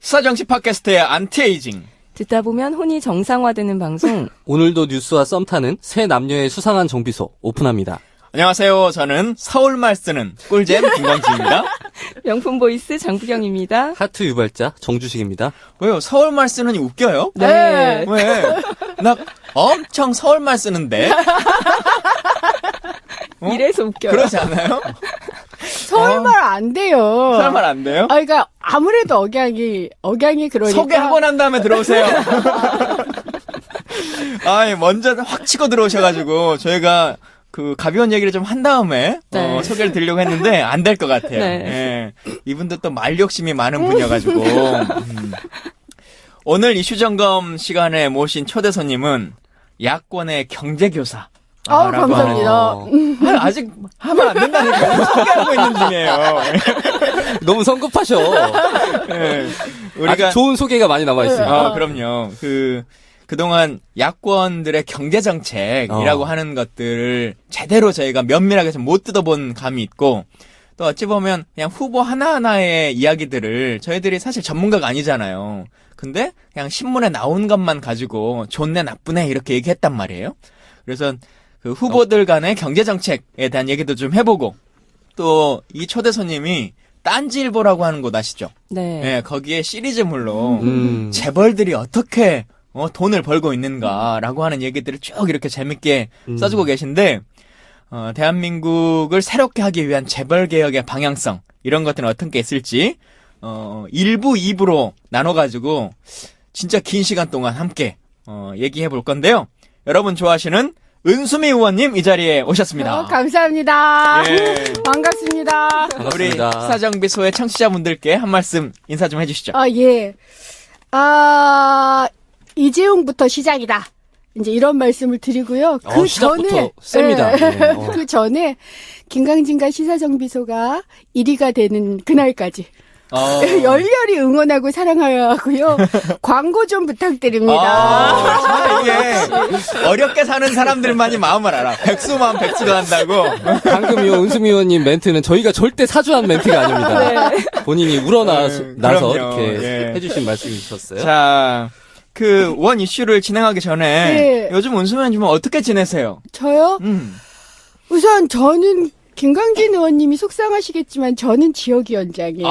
수사정치 팟캐스트의 안티에이징. 듣다 보면 혼이 정상화되는 방송. 오늘도 뉴스와 썸 타는 새 남녀의 수상한 정비소 오픈합니다. 안녕하세요. 저는 서울말 쓰는 꿀잼 김광지입니다. 명품 보이스 장부경입니다. 하트 유발자 정주식입니다. 왜요? 서울말 쓰는이 웃겨요? 네. 왜? 나 엄청 서울말 쓰는데. 이래서 웃겨요. 그러지 않아요? 서울말 안 돼요. 서울말 안 돼요? 그러니까 아무래도 억양이 그러니까. 소개 한 번 한 다음에 들어오세요. 아이, 먼저 확 치고 들어오셔가지고 저희가 그 가벼운 얘기를 좀 한 다음에 네. 소개를 드리려고 했는데 안 될 것 같아요. 네. 예. 이분도 또 말 욕심이 많은 분이어가지고 오늘 이슈 점검 시간에 모신 초대 손님은 야권의 경제교사. 감사합니다. 아직 하면 안 된다니까 소개하고 있는 중이에요. 너무 성급하셔. 예. 아주 좋은 소개가 많이 남아 있습니다. 그럼요. 그동안 야권들의 경제정책이라고 하는 것들을 제대로 저희가 면밀하게 좀 못 뜯어본 감이 있고, 또 어찌 보면 그냥 후보 하나하나의 이야기들을 저희들이 사실 전문가가 아니잖아요. 근데 그냥 신문에 나온 것만 가지고 좋네 나쁘네 이렇게 얘기했단 말이에요. 그래서 그 후보들 간의 경제정책에 대한 얘기도 좀 해보고, 또 이 초대 손님이 딴지일보라고 하는 곳 아시죠? 네. 예, 거기에 시리즈물로 재벌들이 어떻게 돈을 벌고 있는가라고 하는 얘기들을 쭉 이렇게 재밌게 써주고 계신데, 대한민국을 새롭게 하기 위한 재벌 개혁의 방향성, 이런 것들은 어떤 게 있을지, 1부, 2부로 나눠가지고, 진짜 긴 시간 동안 함께, 얘기해 볼 건데요. 여러분 좋아하시는 은수미 의원님 이 자리에 오셨습니다. 감사합니다. 예. 반갑습니다. 우리 수사정비소의 청취자분들께 한 말씀 인사 좀 해주시죠. 예. 이재용부터 시작이다. 이제 이런 말씀을 드리고요. 그 시작부터 전에 셉니다. 네. 그 전에 김강진과 시사정비소가 1위가 되는 그날까지 열렬히 응원하고 사랑하고요. 광고 좀 부탁드립니다. 참 이게 어렵게 사는 사람들만이 마음을 알아. 백수만 백수가 한다고. 방금 이 은수미 의원님 멘트는 저희가 절대 사주한 멘트가 아닙니다. 본인이 우러나서 그럼요. 이렇게 해주신 말씀이셨어요. 자, 그 원 이슈를 진행하기 전에 요즘 은수미 의원님은 어떻게 지내세요? 저요? 우선 저는 김광진 의원님이 속상하시겠지만 저는 지역위원장이에요.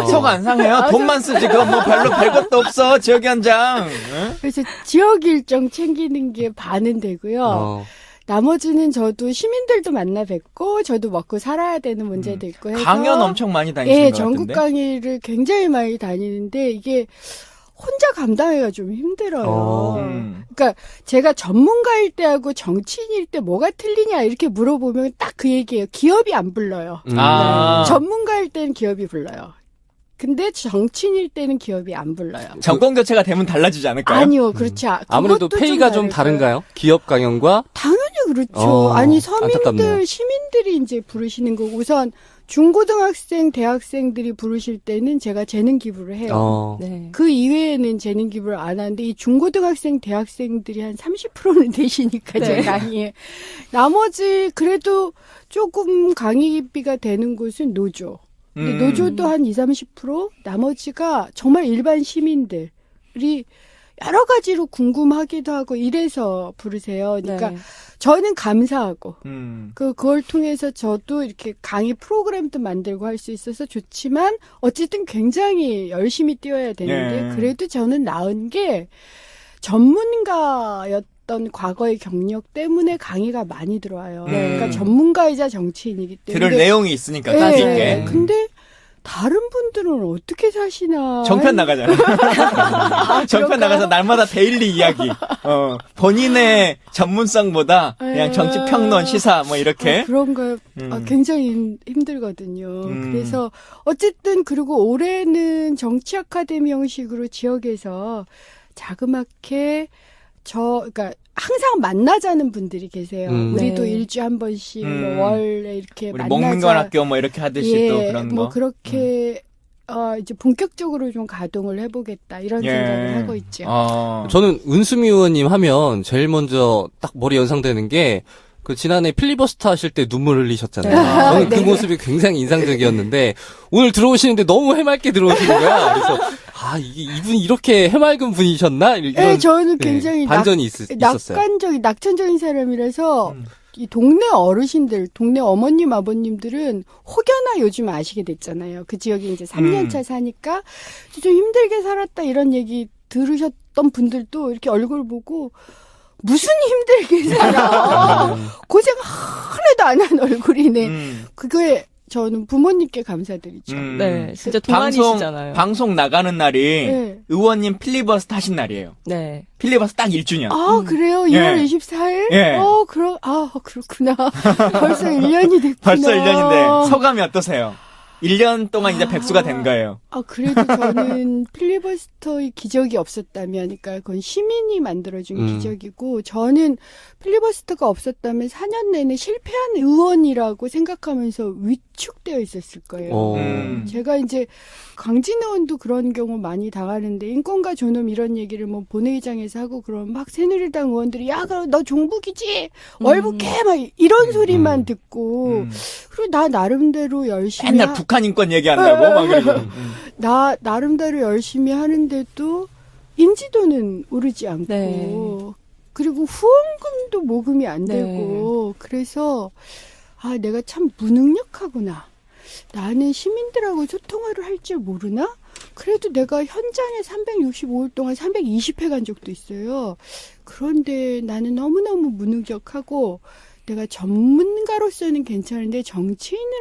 속 안 상해요? 돈만 쓰지. 그거 뭐 별것도 없어. 지역위원장. 응? 그래서 지역 일정 챙기는 게 반은 되고요. 나머지는 저도 시민들도 만나 뵙고 저도 먹고 살아야 되는 문제도 있고 해서 강연 엄청 많이 다니시는 것 같은데. 전국 강의를 굉장히 많이 다니는데 이게 혼자 감당하기가 좀 힘들어요. 그러니까 제가 전문가일 때하고 정치인일 때 뭐가 틀리냐 이렇게 물어보면 딱 그 얘기예요. 기업이 안 불러요. 전문가일 때는 기업이 불러요. 근데 정치인일 때는 기업이 안 불러요. 정권 교체가 되면 달라지지 않을까요? 아니요, 그렇지 않아요. 아무래도 페이가 좀 다른가요? 기업 강연과? 당연히 그렇죠. 아니 서민들, 안타깝네요. 시민들이 이제 부르시는 거고 우선 중고등학생, 대학생들이 부르실 때는 제가 재능 기부를 해요. 네. 그 이외에는 재능 기부를 안 하는데 이 중고등학생, 대학생들이 한 30%는 되시니까 제 강의에. 나머지 그래도 조금 강의비가 되는 곳은 노조. 근데 노조도 한 20-30%, 나머지가 정말 일반 시민들이 여러 가지로 궁금하기도 하고 이래서 부르세요. 그러니까 저는 감사하고 그걸 통해서 저도 이렇게 강의 프로그램도 만들고 할 수 있어서 좋지만 어쨌든 굉장히 열심히 뛰어야 되는데 그래도 저는 나은 게 전문가였던 과거의 경력 때문에 강의가 많이 들어와요. 그러니까 전문가이자 정치인이기 때문에 들을 내용이 있으니까 따질 게. 근데 다른 분들은 어떻게 사시나. 정편 나가잖아. 정편 나가서 날마다 데일리 이야기. 본인의 전문성보다 그냥 정치 평론, 시사 뭐 이렇게. 그런가요? 굉장히 힘들거든요. 그래서 어쨌든 그리고 올해는 정치 아카데미 형식으로 지역에서 자그맣게 그러니까 항상 만나자는 분들이 계세요. 우리도 일주일에 한 번씩 뭐 월에 이렇게 우리 만나자. 목민관학교 뭐 이렇게 하듯이 또 그런 거. 뭐 그렇게 이제 본격적으로 좀 가동을 해보겠다 이런 생각을 하고 있죠. 저는 은수미 의원님 하면 제일 먼저 딱 머리 연상되는 게 그 지난해 필리버스터 하실 때 눈물 흘리셨잖아요. 저는 그 네. 모습이 굉장히 인상적이었는데 오늘 들어오시는데 너무 해맑게 들어오시는 거야. 그래서 이분이 이렇게 해맑은 분이셨나? 이런 네, 저는 굉장히 반전이 있었어요. 낙천적인 사람이라서 이 동네 어르신들, 동네 어머님, 아버님들은 혹여나 요즘 아시게 됐잖아요. 그 지역에 이제 3년차 사니까 좀 힘들게 살았다 이런 얘기 들으셨던 분들도 이렇게 얼굴 보고 무슨 힘들게 살아. 고생 하나도 안 한 얼굴이네. 그거에 저는 부모님께 감사드리죠. 네, 진짜 동안이시잖아요. 방송 나가는 날이 네. 의원님 필리버스터 하신 날이에요. 네. 필리버스터 딱 1주년. 아, 그래요? 2월 예. 24일? 예. 그렇구나. 벌써 1년이 됐구나. 벌써 1년인데 소감이 어떠세요? 1년 동안 이제 백수가 된 거예요. 그래도 저는 필리버스터의 기적이 없었다면, 그러니까 그건 시민이 만들어준 기적이고, 저는 필리버스터가 없었다면 4년 내내 실패한 의원이라고 생각하면서 위축되어 있었을 거예요. 제가 이제 강진 의원도 그런 경우 많이 당하는데, 인권과 존엄 이런 얘기를 뭐 본회의장에서 하고 그러면 막 새누리당 의원들이 야, 그럼 너 종북이지? 월북해? 막 이런 소리만 듣고, 그리고 나 나름대로 열심히 맨날 북한 인권 얘기한다고 막 그러고. 나 나름대로 열심히 하는데도 인지도는 오르지 않고 네. 그리고 후원금도 모금이 안 네. 되고 그래서 내가 참 무능력하구나. 나는 시민들하고 소통을 할 줄 모르나? 그래도 내가 현장에 365일 동안 320회 간 적도 있어요. 그런데 나는 너무너무 무능력하고 내가 전문가로서는 괜찮은데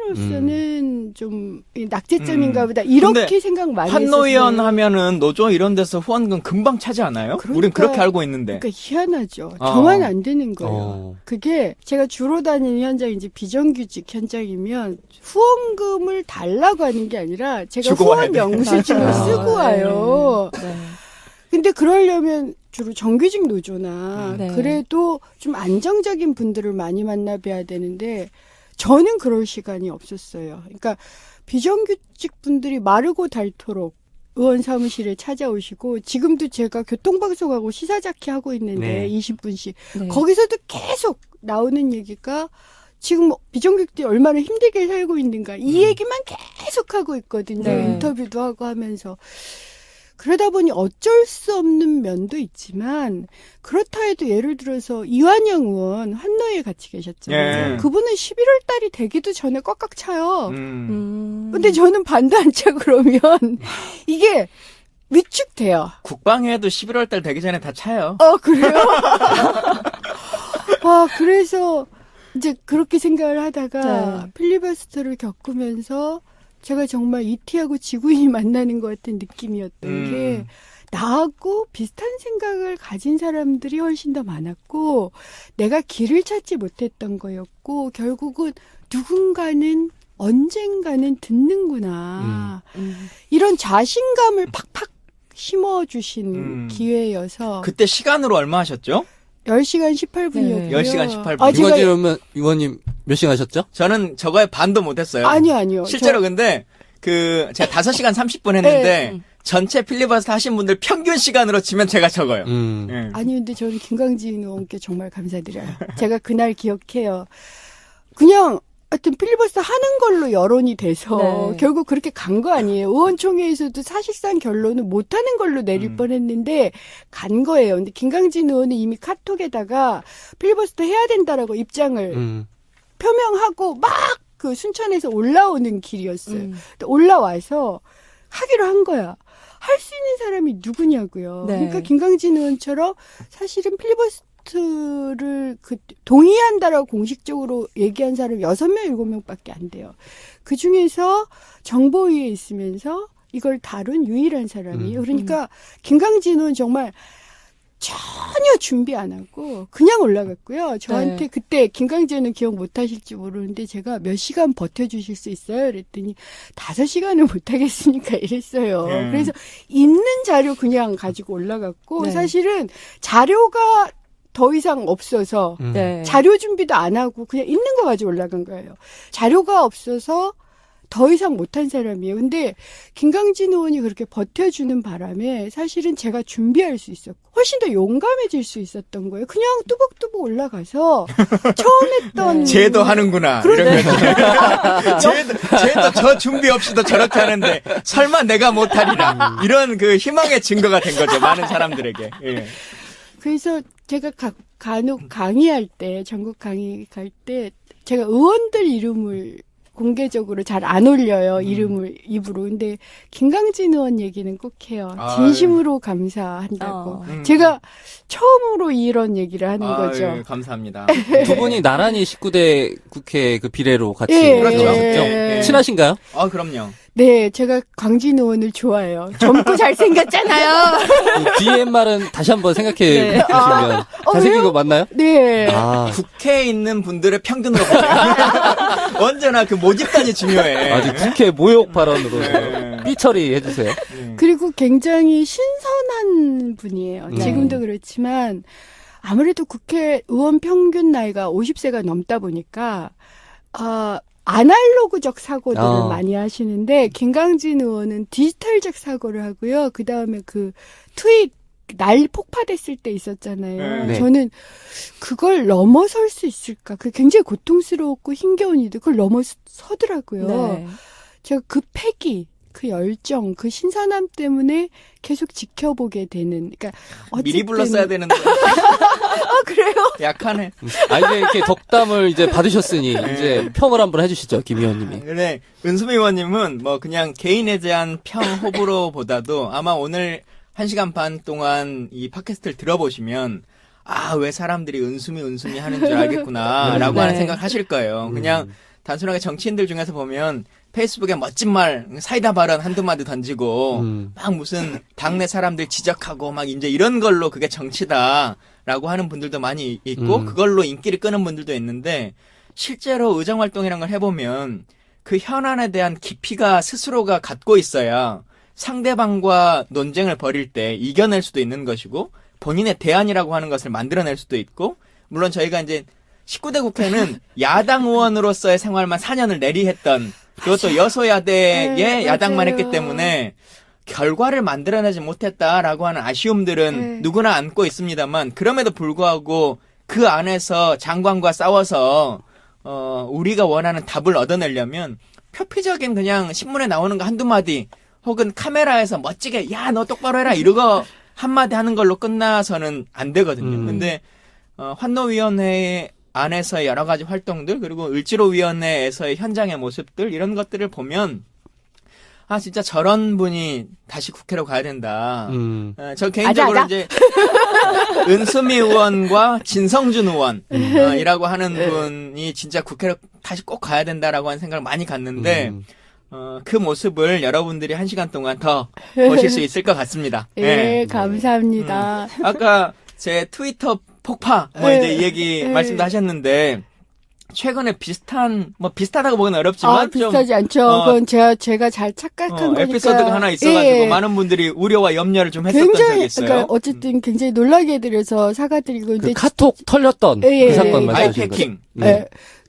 정치인으로서는 좀 낙제점인가 보다. 이렇게 생각 많이 했었어요. 한노위원 하면은 노조 이런 데서 후원금 금방 차지 않아요? 우린 그렇게 알고 있는데. 그러니까 희한하죠. 저만 안 되는 거예요. 어. 그게 제가 주로 다니는 현장이 이제 비정규직 현장이면 후원금을 달라고 하는 게 아니라 제가 주고 와야 후원 돼. 영수증을 맞아요. 쓰고 와요. 네. 근데 그러려면 주로 정규직 노조나 네. 그래도 좀 안정적인 분들을 많이 만나 뵈야 되는데 저는 그럴 시간이 없었어요. 그러니까 비정규직 분들이 마르고 닳도록 의원 사무실에 찾아오시고 지금도 제가 교통방송하고 시사자키 하고 있는데 네. 20분씩 네. 거기서도 계속 나오는 얘기가 지금 비정규직들이 얼마나 힘들게 살고 있는가 이 얘기만 계속 하고 있거든요. 네. 인터뷰도 하고 하면서. 그러다 보니 어쩔 수 없는 면도 있지만 그렇다 해도 예를 들어서 이완영 의원 한노위에 같이 계셨잖아요. 예. 그분은 11월 달이 되기도 전에 꽉꽉 차요. 근데 저는 반도 안 차 그러면 이게 위축돼요. 국방회도 11월 달 되기 전에 다 차요. 그래요? 그래서 이제 그렇게 생각을 하다가 네. 필리버스터를 겪으면서 제가 정말 이티하고 지구인이 만나는 것 같은 느낌이었던 게 나하고 비슷한 생각을 가진 사람들이 훨씬 더 많았고 내가 길을 찾지 못했던 거였고 결국은 누군가는 언젠가는 듣는구나. 이런 자신감을 팍팍 심어주신 기회여서 그때 시간으로 얼마 하셨죠? 10시간 18분이었고요. 네. 10시간 18분. 유관진 의원님 몇 시간 하셨죠? 저는 저거에 반도 못했어요. 아니요. 실제로 근데 제가 5시간 30분 했는데 전체 필리버스터 하신 분들 평균 시간으로 치면 제가 적어요. 예. 아니 근데 저는 김광진 의원께 정말 감사드려요. 제가 그날 기억해요. 그냥 하여튼 필리버스터 하는 걸로 여론이 돼서 네. 결국 그렇게 간 거 아니에요. 의원총회에서도 사실상 결론은 못하는 걸로 내릴 뻔했는데 간 거예요. 근데 김광진 의원은 이미 카톡에다가 필리버스터 해야 된다라고 입장을 표명하고 막 그 순천에서 올라오는 길이었어요. 올라와서 하기로 한 거야. 할 수 있는 사람이 누구냐고요. 네. 그러니까 김광진 의원처럼 사실은 필리버스터를 동의한다라고 공식적으로 얘기한 사람이 6명, 7명밖에 안 돼요. 그 중에서 정보위에 있으면서 이걸 다룬 유일한 사람이에요. 그러니까 김광진 의원 정말 전혀 준비 안 하고 그냥 올라갔고요. 저한테 그때 김광진은 기억 못 하실지 모르는데 제가 몇 시간 버텨주실 수 있어요? 그랬더니 5시간을 못 하겠으니까 이랬어요. 그래서 있는 자료 그냥 가지고 올라갔고 사실은 자료가 더 이상 없어서 자료 준비도 안 하고 그냥 있는 거 가지고 올라간 거예요. 자료가 없어서 더 이상 못한 사람이에요. 근데 김강진 의원이 그렇게 버텨주는 바람에 사실은 제가 준비할 수 있었고 훨씬 더 용감해질 수 있었던 거예요. 그냥 뚜벅뚜벅 올라가서 처음 했던 쟤도 하는구나. 이런 거. 쟤도 저 준비 없이도 저렇게 하는데 설마 내가 못하리라. 이런 그 희망의 증거가 된 거죠. 많은 사람들에게. 예. 그래서 제가 간혹 강의할 때 전국 강의 갈 때 제가 의원들 이름을 공개적으로 잘 안 올려요. 이름을 입으로. 근데 김강진 의원 얘기는 꼭 해요. 진심으로 감사한다고. 제가 처음으로 이런 얘기를 하는 거죠. 감사합니다. 두 분이 나란히 19대 국회 그 비례로 같이 그렇죠. 들어가셨죠? 예. 친하신가요? 그럼요. 네, 제가 강진 의원을 좋아해요. 젊고 잘생겼잖아요. DMR은 다시 한번 생각해 보시면 잘생긴 왜요? 거 맞나요? 네. 국회에 있는 분들의 평균으로 보면 언제나 그 모집단이 중요해. 아주 국회 모욕 발언으로 네. 삐 처리해 주세요. 그리고 굉장히 신선한 분이에요. 지금도 그렇지만 아무래도 국회의원 평균 나이가 50세가 넘다 보니까 아날로그적 사고들을 많이 하시는데 김강진 의원은 디지털적 사고를 하고요. 그다음에 그 트윗 날 폭파됐을 때 있었잖아요. 네. 저는 그걸 넘어설 수 있을까? 그게 굉장히 고통스러웠고 힘겨운 일도 그걸 넘어서더라고요. 네. 제가 그 패기, 그 열정, 그 신선함 때문에 계속 지켜보게 되는. 그러니까 미리 불렀어야 되는데. 그래요? 약하네. 이제 이렇게 덕담을 이제 받으셨으니 이제 평을 한번 해주시죠, 김 의원님이. 네, 은수미 의원님은 뭐 그냥 개인에 대한 평 호불호보다도 아마 오늘 1시간 반 동안 이 팟캐스트를 들어보시면 왜 사람들이 은수미 하는 줄 알겠구나 라고 하는 생각을 하실 거예요. 그냥 단순하게 정치인들 중에서 보면 페이스북에 멋진 말, 사이다 발언 한두 마디 던지고 막 무슨 당내 사람들 지적하고 막 이제 이런 걸로 그게 정치다라고 하는 분들도 많이 있고 그걸로 인기를 끄는 분들도 있는데 실제로 의정활동이라는 걸 해보면 그 현안에 대한 깊이가 스스로가 갖고 있어야 상대방과 논쟁을 벌일 때 이겨낼 수도 있는 것이고 본인의 대안이라고 하는 것을 만들어낼 수도 있고 물론 저희가 이제 19대 국회는 야당 의원으로서의 생활만 4년을 내리했던 그것도 여소야대의 네, 야당만 맞아요. 했기 때문에 결과를 만들어내지 못했다라고 하는 아쉬움들은 누구나 안고 있습니다만 그럼에도 불구하고 그 안에서 장관과 싸워서 우리가 원하는 답을 얻어내려면 표피적인 그냥 신문에 나오는 거 한두 마디 혹은 카메라에서 멋지게 야 너 똑바로 해라 이러고 한마디 하는 걸로 끝나서는 안 되거든요. 근데 환노위원회 안에서의 여러 가지 활동들 그리고 을지로위원회에서의 현장의 모습들 이런 것들을 보면 진짜 저런 분이 다시 국회로 가야 된다. 저 개인적으로 이제 은수미 의원과 진성준 의원이라고 하는 분이 진짜 국회로 다시 꼭 가야 된다라고 하는 생각을 많이 갖는데 그 모습을 여러분들이 1시간 동안 더 보실 수 있을 것 같습니다. 네, 감사합니다. 아까 제 트위터 폭파 이제 이 얘기 말씀도 하셨는데 최근에 비슷하다고 보기는 어렵지만 비슷하지 않죠. 그건 제가 잘 착각한 거니까. 에피소드가 하나 있어가지고 많은 분들이 우려와 염려를 좀 했었던 적이 있어요. 그러니까 어쨌든 굉장히 놀라게 해드려서 사과드리고 그 카톡 털렸던 그 사건 말씀하시는 거죠? 아이패킹.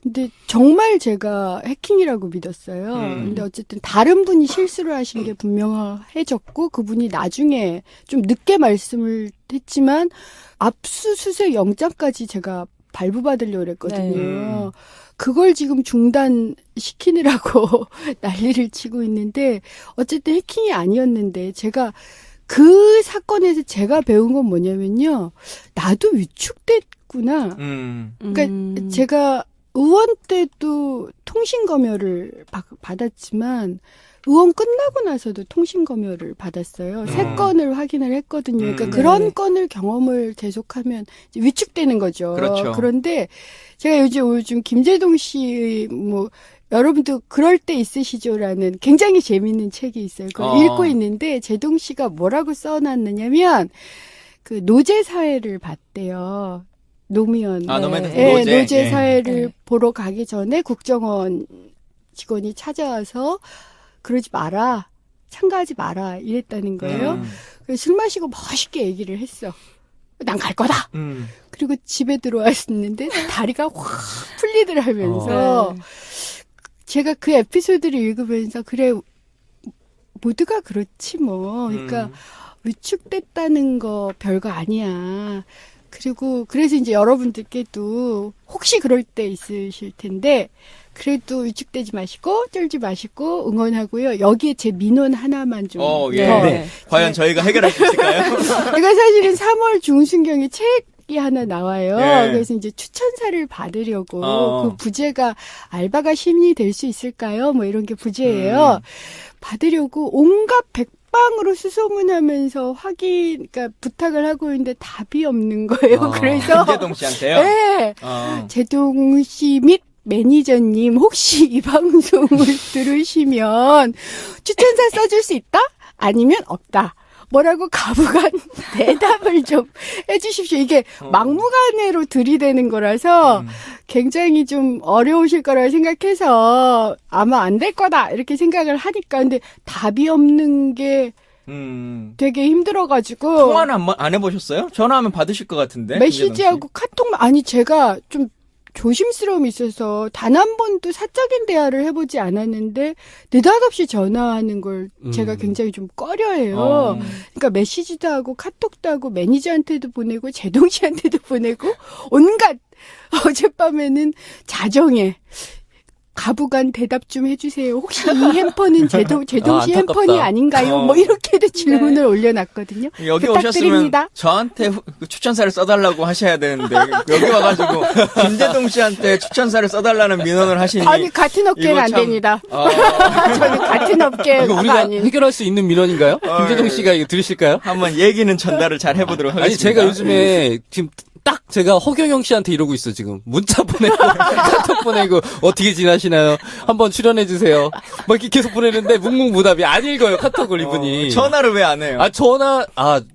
근데 정말 제가 해킹이라고 믿었어요. 근데 어쨌든 다른 분이 실수를 하신 게 분명해졌고 그분이 나중에 좀 늦게 말씀을 했지만 압수수색 영장까지 제가 발부받으려고 그랬거든요. 그걸 지금 중단시키느라고 난리를 치고 있는데 어쨌든 해킹이 아니었는데 제가 그 사건에서 제가 배운 건 뭐냐면요. 나도 위축됐구나. 그러니까 제가 의원 때도 통신검열을 받았지만 의원 끝나고 나서도 통신검열을 받았어요. 3건을 확인을 했거든요. 그러니까 그런 건을 경험을 계속하면 위축되는 거죠. 그렇죠. 그런데 제가 요즘 김재동 씨의 여러분도 그럴 때 있으시죠라는 굉장히 재미있는 책이 있어요. 그걸 읽고 있는데 재동 씨가 뭐라고 써놨느냐면 그 노제 사회를 봤대요. 노무현. 노제 사회를 보러 가기 전에 국정원 직원이 찾아와서 그러지 마라. 참가하지 마라. 이랬다는 거예요. 그래서 술 마시고 멋있게 얘기를 했어. 난 갈 거다. 그리고 집에 들어왔는데 다리가 확 풀리더라면서 제가 그 에피소드를 읽으면서 그래 모두가 그렇지 뭐. 그러니까 위축됐다는 거 별거 아니야. 그리고 그래서 이제 여러분들께도 혹시 그럴 때 있으실 텐데 그래도 위축되지 마시고 쫄지 마시고 응원하고요. 여기에 제 민원 하나만 좀. 예. 더. 네. 과연 저희가 해결할 수 있을까요? 제가 사실은 3월 중순경에 책이 하나 나와요. 예. 그래서 이제 추천사를 받으려고 어. 그 부제가 알바가 힘이 될 수 있을까요? 뭐 이런 게 부제예요. 받으려고 온갖 백방으로 수소문하면서 그러니까 부탁을 하고 있는데 답이 없는 거예요. 그래서 김재동 씨한테요? 네. 제동 씨 및 매니저님 혹시 이 방송을 들으시면 추천사 써줄 수 있다? 아니면 없다. 뭐라고 가부간 대답을 좀 해주십시오. 이게 막무가내로 들이대는 거라서 굉장히 좀 어려우실 거라고 생각해서 아마 안 될 거다 이렇게 생각을 하니까 근데 답이 없는 게 되게 힘들어가지고 통화는 안 해보셨어요? 전화하면 받으실 것 같은데. 메시지하고 카톡 아니 제가 좀 조심스러움이 있어서 단 한 번도 사적인 대화를 해보지 않았는데 느닷없이 전화하는 걸 제가 굉장히 좀 꺼려해요. 그러니까 메시지도 하고 카톡도 하고 매니저한테도 보내고 제동 씨한테도 보내고 온갖 어젯밤에는 자정에 가부간 대답 좀 해주세요. 혹시 이 핸폰은 제동 씨 안타깝다. 핸폰이 아닌가요? 뭐 이렇게도 질문을 올려놨거든요. 여기 부탁드립니다. 오셨으면 저한테 추천사를 써달라고 하셔야 되는데 여기 와가지고 김재동 씨한테 추천사를 써달라는 민원을 하시니 아니 같은 업계는 이거 안 참- 됩니다. 저는 같은 이거 업계가 우리가 아닌. 해결할 수 있는 민원인가요? 김재동 씨가 이거 들으실까요? 한번 얘기는 전달을 잘 해보도록 하겠습니다. 아니 제가 요즘에 지금 딱 제가 허경영 씨한테 이러고 있어 지금 문자 보내고 카톡 보내고 어떻게 지나시나요? 한번 출연해 주세요. 막 이렇게 계속 보내는데 묵묵부답이 안 읽어요 카톡을 이분이. 전화를 왜 안 해요?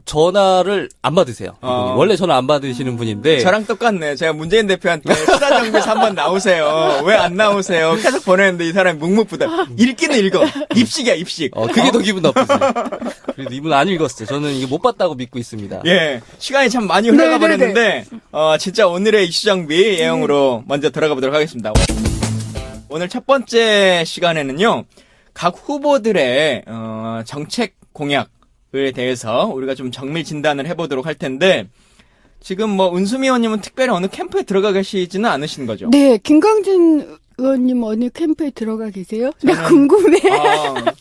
전화를 안 받으세요. 이분이. 원래 전화 안 받으시는 분인데. 저랑 똑같네. 제가 문재인 대표한테 수사정비에서 한번 나오세요. 왜 안 나오세요? 계속 보내는데 이 사람이 묵묵부답. 읽기는 읽어. 입식이야 입식. 그게 더 기분 나쁘지. 그래도 이분 안 읽었어요. 저는 이게 못 봤다고 믿고 있습니다. 예, 시간이 참 많이 흘러가 네네네. 버렸는데 진짜 오늘의 이슈 정비 예형으로 먼저 들어가 보도록 하겠습니다. 오늘 첫 번째 시간에는요, 각 후보들의 정책 공약에 대해서 우리가 좀 정밀 진단을 해보도록 할 텐데 지금 뭐 은수미 의원님은 특별히 어느 캠프에 들어가 계시지는 않으신 거죠? 네, 김광진 의원님 어느 캠프에 들어가 계세요? 나 궁금해.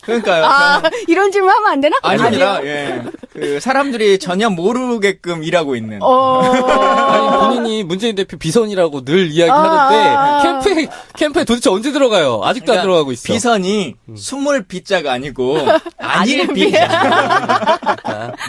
그러니까요. 저는 이런 질문 하면 안 되나? 아닙니다. 예, 그 사람들이 전혀 모르게끔 일하고 있는. 아니 본인이 문재인 대표 비선이라고 늘 이야기하는데 캠프에 도대체 언제 들어가요? 아직도 안 들어가고 있어. 비선이 스물 비자가 아니고 안일 비자.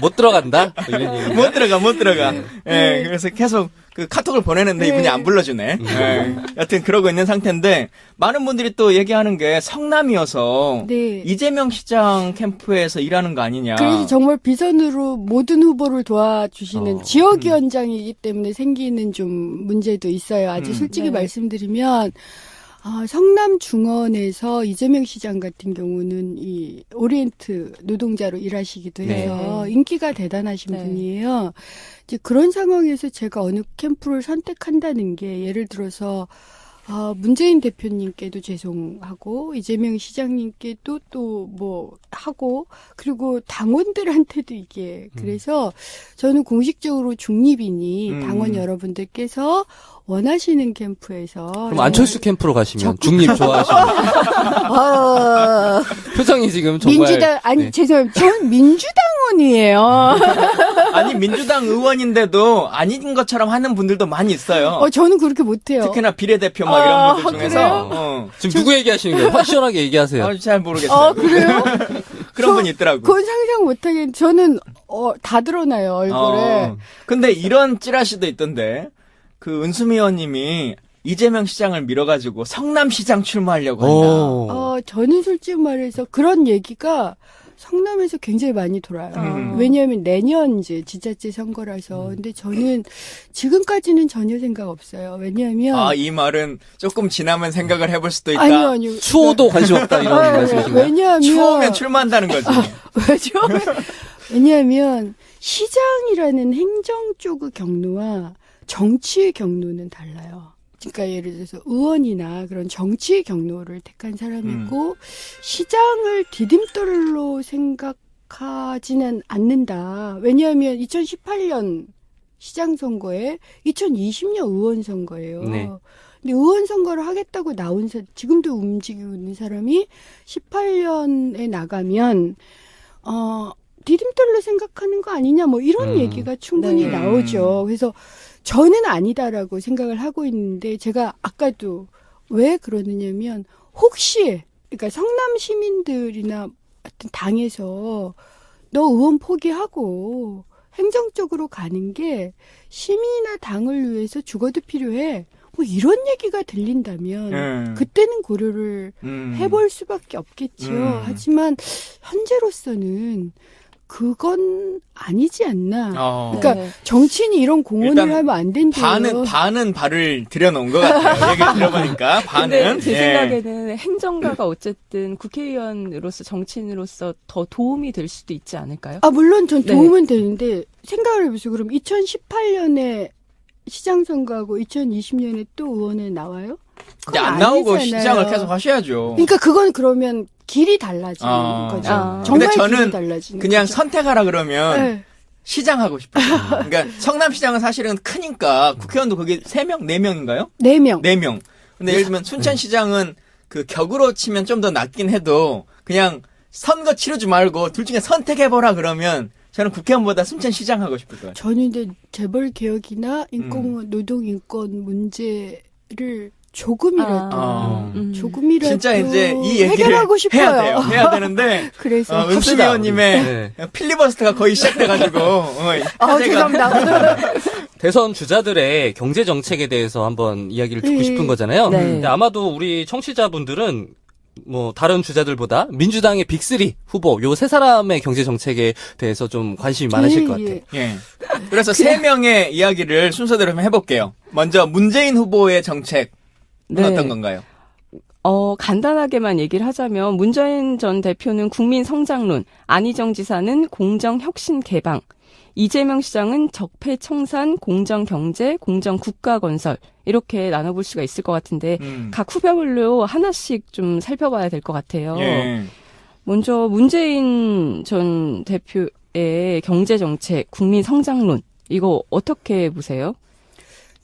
못 들어간다. 뭐 이런 얘기. 못 들어가. 예, 그래서 계속 그 카톡을 보내는데 이분이 안 불러주네. 예, 여튼 그러고 있는 상태인데 많은 분들이 또 얘기하는 게 성남이어서 네. 이재명 시장 캠프에서 일하는 거 아니냐. 그래서 정말 비선으로 모든 후보를 도와주시는 지역위원장이기 때문에 생기는 좀 문제도 있어요. 아주 솔직히 말씀드리면 성남 중원에서 이재명 시장 같은 경우는 이 오리엔트 노동자로 일하시기도 해서 인기가 대단하신 분이에요. 이제 그런 상황에서 제가 어느 캠프를 선택한다는 게 예를 들어서 문재인 대표님께도 죄송하고 이재명 시장님께도 또 뭐 하고 그리고 당원들한테도 이게 그래서 저는 공식적으로 중립이니 당원 여러분들께서 원하시는 캠프에서 그럼 안철수 캠프로 가시면 중립 좋아하시는 표정이 지금 정말 민주당 아니 죄송합니다. 전 민주당원이에요. 아니 민주당 의원인데도 아닌 것처럼 하는 분들도 많이 있어요. 저는 그렇게 못해요. 특히나 비례대표 막 이런 분들 중에서 그래요? 지금 누구 얘기하시는 거예요? 확 시원하게 얘기하세요. 잘 모르겠어요. 그래요? 그런 분이 있더라고. 그건 상상 못하겠. 저는 다 드러나요 얼굴에. 근데 이런 찌라시도 있던데 그 은수미 의원님이 이재명 시장을 밀어가지고 성남시장 출마하려고 한다. 저는 솔직히 말해서 그런 얘기가 성남에서 굉장히 많이 돌아요. 왜냐하면 내년 이제 지자체 선거라서. 근데 저는 지금까지는 전혀 생각 없어요. 왜냐하면 이 말은 조금 지나면 생각을 해볼 수도 있다. 아니요. 추호도 관심 없다 이런 말씀이신가요? 왜냐하면 추호면 출마한다는 거지. 왜죠? 왜냐하면 시장이라는 행정 쪽의 경로와 정치의 경로는 달라요. 그러니까 예를 들어서 의원이나 그런 정치 경로를 택한 사람이고 시장을 디딤돌로 생각하지는 않는다. 왜냐하면 2018년 시장 선거에 2020년 의원 선거예요. 네. 근데 의원 선거를 하겠다고 나온 지금도 움직이고 있는 사람이 18년에 나가면 디딤돌로 생각하는 거 아니냐 뭐 이런 얘기가 충분히 네. 나오죠. 그래서 저는 아니다라고 생각을 하고 있는데 제가 아까도 왜 그러느냐면 혹시 그러니까 성남 시민들이나 하여튼 당에서 너 의원 포기하고 행정적으로 가는 게 시민이나 당을 위해서 죽어도 필요해. 뭐 이런 얘기가 들린다면 그때는 고려를 해볼 수밖에 없겠지요. 하지만 현재로서는 그건 아니지 않나. 그러니까 네. 정치인이 이런 공헌을 일단 하면 안 된대요. 반은 발을 들여놓은 것 같아요. 얘기 들어보니까 근데 반은. 제 예. 생각에는 행정가가 어쨌든 국회의원으로서 정치인으로서 더 도움이 될 수도 있지 않을까요? 아 물론 전 네. 도움은 되는데 생각을 해보세요. 그럼 2018년에 시장 선거하고 2020년에 또 의원에 나와요? 이제 그건 안 나오고 아니잖아요. 시장을 계속 하셔야죠. 그러니까 그건 그러면 길이 달라지는 거죠. 정말 근데 저는 길이 달라지는 그냥 거죠. 선택하라 그러면 네. 시장 하고 싶어요. 그러니까 성남시장은 사실은 크니까 국회의원도 거기 3명, 4명인가요? 4명. 4명. 근데 예를 들면 순천시장은 그 격으로 치면 좀 더 낫긴 해도 그냥 선거 치르지 말고 둘 중에 선택해보라 그러면 저는 국회의원보다 순천시장 하고 싶을 것 같아요. 저는 이제 재벌 개혁이나 노동 인권 문제를 조금이라도 조금이라도 진짜 이제 이 얘기를 해결하고 싶어요. 해야 돼요. 해야 되는데 그래서 은수 합시다, 의원님의 네. 필리버스터가 거의 시작돼가지고 죄송합니다. 대선 주자들의 경제 정책에 대해서 한번 이야기를 듣고 싶은 거잖아요. 네. 근데 아마도 우리 청취자분들은 뭐 다른 주자들보다 민주당의 빅3 후보 요 세 사람의 경제 정책에 대해서 좀 관심이 많으실 것 같아요. 예. 그래서 3명의 이야기를 순서대로 한번 해볼게요. 먼저 문재인 후보의 정책은 네. 어떤 건가요? 간단하게만 얘기를 하자면 문재인 전 대표는 국민 성장론, 안희정 지사는 공정 혁신 개방, 이재명 시장은 적폐 청산, 공정 경제, 공정 국가 건설 이렇게 나눠볼 수가 있을 것 같은데 각 후보별로 하나씩 좀 살펴봐야 될 것 같아요. 예. 먼저 문재인 전 대표의 경제 정책, 국민 성장론 이거 어떻게 보세요?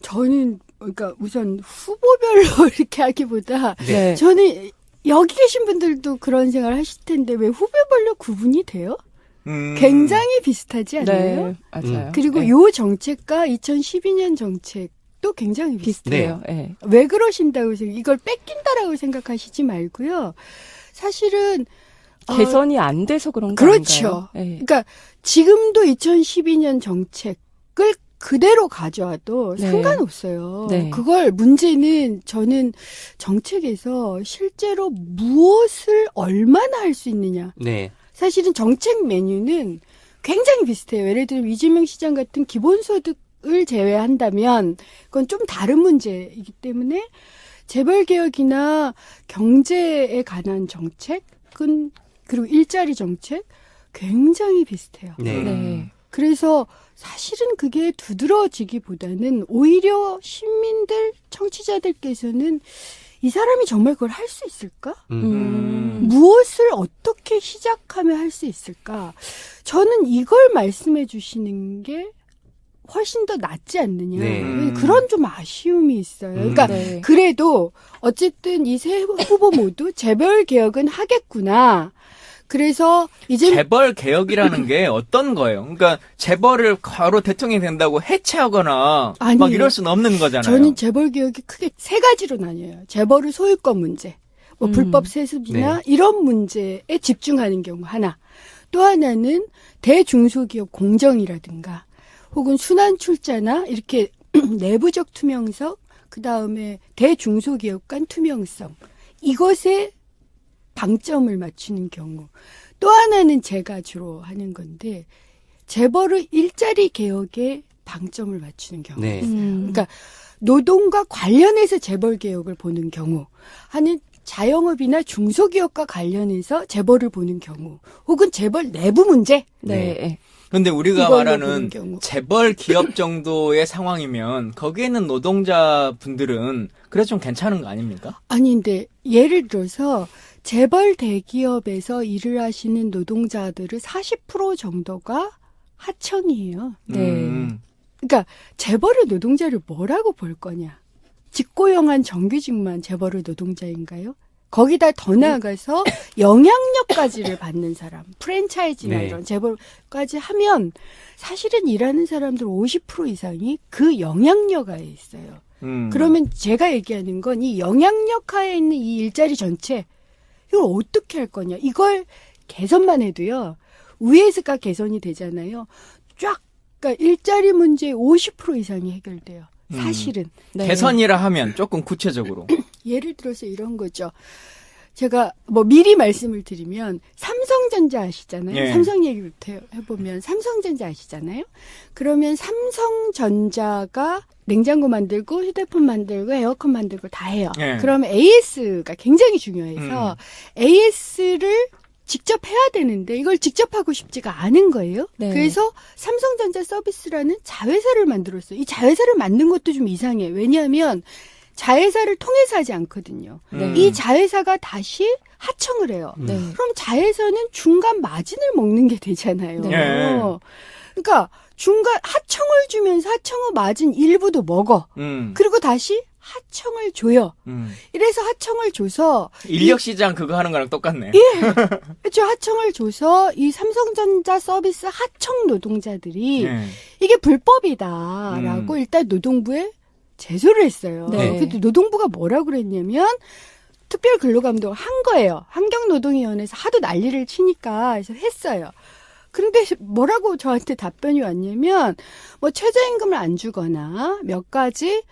저는 그러니까 우선 후보별로 이렇게 하기보다 네. 저는 여기 계신 분들도 그런 생각을 하실 텐데 왜 후보별로 구분이 돼요? 굉장히 비슷하지 않아요? 네, 맞아요. 그리고 네. 요 정책과 2012년 정책도 굉장히 비슷해요. 비슷해요. 네. 왜 그러신다고 이걸 뺏긴다라고 생각하시지 말고요. 사실은 개선이 안 돼서 그런 거 그렇죠. 아닌가요? 네. 그러니까 지금도 2012년 정책을 그대로 가져와도 네. 상관없어요. 네. 그걸 문제는 저는 정책에서 실제로 무엇을 얼마나 할 수 있느냐. 네. 사실은 정책 메뉴는 굉장히 비슷해요. 예를 들면 이재명 시장 같은 기본소득을 제외한다면 그건 좀 다른 문제이기 때문에 재벌개혁이나 경제에 관한 정책은 그리고 일자리 정책 굉장히 비슷해요. 네. 네. 그래서 사실은 그게 두드러지기보다는 오히려 시민들, 청취자들께서는 이 사람이 정말 그걸 할 수 있을까? 무엇을 어떻게 시작하면 할 수 있을까? 저는 이걸 말씀해 주시는 게 훨씬 더 낫지 않느냐. 네. 그런 좀 아쉬움이 있어요. 그러니까 네. 그래도 어쨌든 이 세 후보 모두 재벌 개혁은 하겠구나. 그래서 이제 재벌 개혁이라는 게 어떤 거예요? 그러니까 재벌을 바로 대통령이 된다고 해체하거나 아니에요. 막 이럴 수는 없는 거잖아요. 저는 재벌 개혁이 크게 세 가지로 나뉘어요. 재벌의 소유권 문제, 뭐 불법 세습이나 네. 이런 문제에 집중하는 경우 하나. 또 하나는 대중소기업 공정이라든가 혹은 순환 출자나 이렇게 내부적 투명성, 그 다음에 대중소기업 간 투명성 이것에 방점을 맞추는 경우. 또 하나는 제가 주로 하는 건데 재벌의 일자리 개혁에 방점을 맞추는 경우. 네. 그러니까 노동과 관련해서 재벌 개혁을 보는 경우, 하는 자영업이나 중소기업과 관련해서 재벌을 보는 경우, 혹은 재벌 내부 문제. 네. 근데 우리가 이걸로 말하는 보는 경우. 재벌 기업 정도의 상황이면 거기에 있는 노동자분들은 그래도 좀 괜찮은 거 아닙니까? 아니, 근데 예를 들어서 재벌 대기업에서 일을 하시는 노동자들의 40% 정도가 하청이에요. 네. 그러니까 재벌의 노동자를 뭐라고 볼 거냐? 직고용한 정규직만 재벌의 노동자인가요? 거기다 더 나아가서 영향력까지를 받는 사람, 프랜차이즈나 네. 이런 재벌까지 하면 사실은 일하는 사람들 50% 이상이 그 영향력 하에 있어요. 그러면 제가 얘기하는 건 이 영향력 하에 있는 이 일자리 전체 이걸 어떻게 할 거냐? 이걸 개선만 해도요. 위에서가 개선이 되잖아요. 쫙 그러니까 일자리 문제의 50% 이상이 해결돼요. 사실은. 네. 개선이라 하면 조금 구체적으로. 예를 들어서 이런 거죠. 제가 뭐 미리 말씀을 드리면 삼성전자 아시잖아요. 예. 삼성 얘기부터 해보면 삼성전자 아시잖아요. 그러면 삼성전자가 냉장고 만들고 휴대폰 만들고 에어컨 만들고 다 해요. 예. 그러면 AS가 굉장히 중요해서 AS를 직접 해야 되는데 이걸 직접 하고 싶지가 않은 거예요. 네. 그래서 삼성전자 서비스라는 자회사를 만들었어요. 이 자회사를 만든 것도 좀 이상해. 왜냐하면 자회사를 통해서 하지 않거든요. 네. 이 자회사가 다시 하청을 해요. 네. 그럼 자회사는 중간 마진을 먹는 게 되잖아요. 네. 그러니까 중간 하청을 주면서 하청의 마진 일부도 먹어. 그리고 다시 하청을 줘요. 이래서 하청을 줘서 인력 시장 그거 하는 거랑 똑같네. 그렇죠. 하청을 줘서 이 삼성전자 서비스 하청 노동자들이 예. 이게 불법이다라고 일단 노동부에 제소를 했어요. 네. 근데 노동부가 뭐라고 그랬냐면 특별 근로감독을 한 거예요. 환경노동위원회에서 하도 난리를 치니까 그래서 했어요. 그런데 뭐라고 저한테 답변이 왔냐면 뭐 최저임금을 안 주거나 몇 가지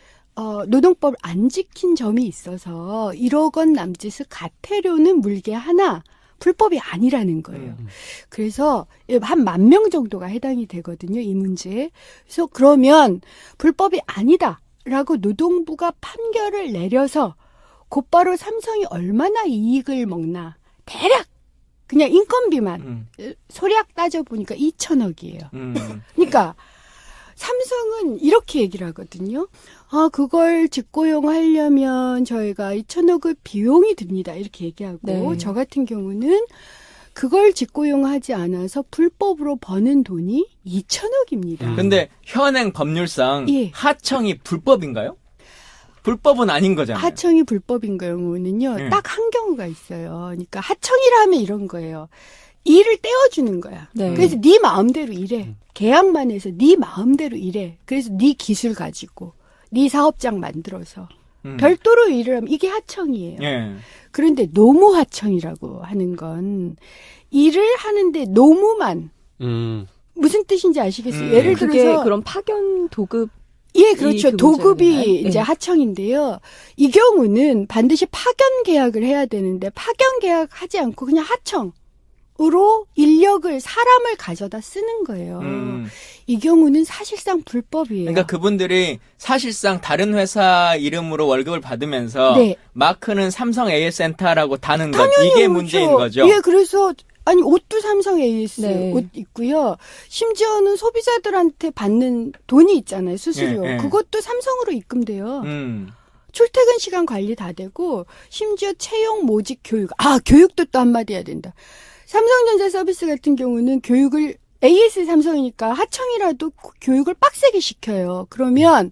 노동법을 안 지킨 점이 있어서 1억 원 남짓의 가태료는 물게 하나 불법이 아니라는 거예요. 그래서 한 10,000명 정도가 해당이 되거든요. 이 문제에. 그래서 그러면 불법이 아니다라고 노동부가 판결을 내려서 곧바로 삼성이 얼마나 이익을 먹나 대략 그냥 인건비만 소략 따져보니까 2,000억이에요. 그러니까 삼성은 이렇게 얘기를 하거든요. 그걸 직고용하려면 저희가 2,000억의 비용이 듭니다. 이렇게 얘기하고 네. 저 같은 경우는 그걸 직고용하지 않아서 불법으로 버는 돈이 2,000억입니다. 근데 현행 법률상 예. 하청이 불법인가요? 불법은 아닌 거잖아요. 하청이 불법인 경우는요. 네. 딱 한 경우가 있어요. 그러니까 하청이라 하면 이런 거예요. 일을 떼어주는 거야. 네. 그래서 네 마음대로 일해. 계약만 해서 네 마음대로 일해. 그래서 네 기술 가지고 네 사업장 만들어서 별도로 일을 하면 이게 하청이에요. 예. 그런데 노무 하청이라고 하는 건 일을 하는데 노무만 무슨 뜻인지 아시겠어요? 예를 그게 들어서 그런 파견 도급 예, 그렇죠. 그 도급이 문제였나요? 이제 네. 하청인데요. 이 경우는 반드시 파견 계약을 해야 되는데 파견 계약하지 않고 그냥 하청으로 인력을 사람을 가져다 쓰는 거예요. 이 경우는 사실상 불법이에요. 그러니까 그분들이 사실상 다른 회사 이름으로 월급을 받으면서 네. 마크는 삼성 AS센터라고 다는 것 당연히 이게 그렇죠. 문제인 거죠. 예, 그래서 아니 옷도 삼성 AS 네. 옷 있고요. 심지어는 소비자들한테 받는 돈이 있잖아요. 수수료. 예, 예. 그것도 삼성으로 입금돼요. 음. 출퇴근 시간 관리 다 되고 심지어 채용 모집 교육. 교육도 또 한마디 해야 된다. 삼성전자 서비스 같은 경우는 교육을 AS 삼성이니까 하청이라도 교육을 빡세게 시켜요. 그러면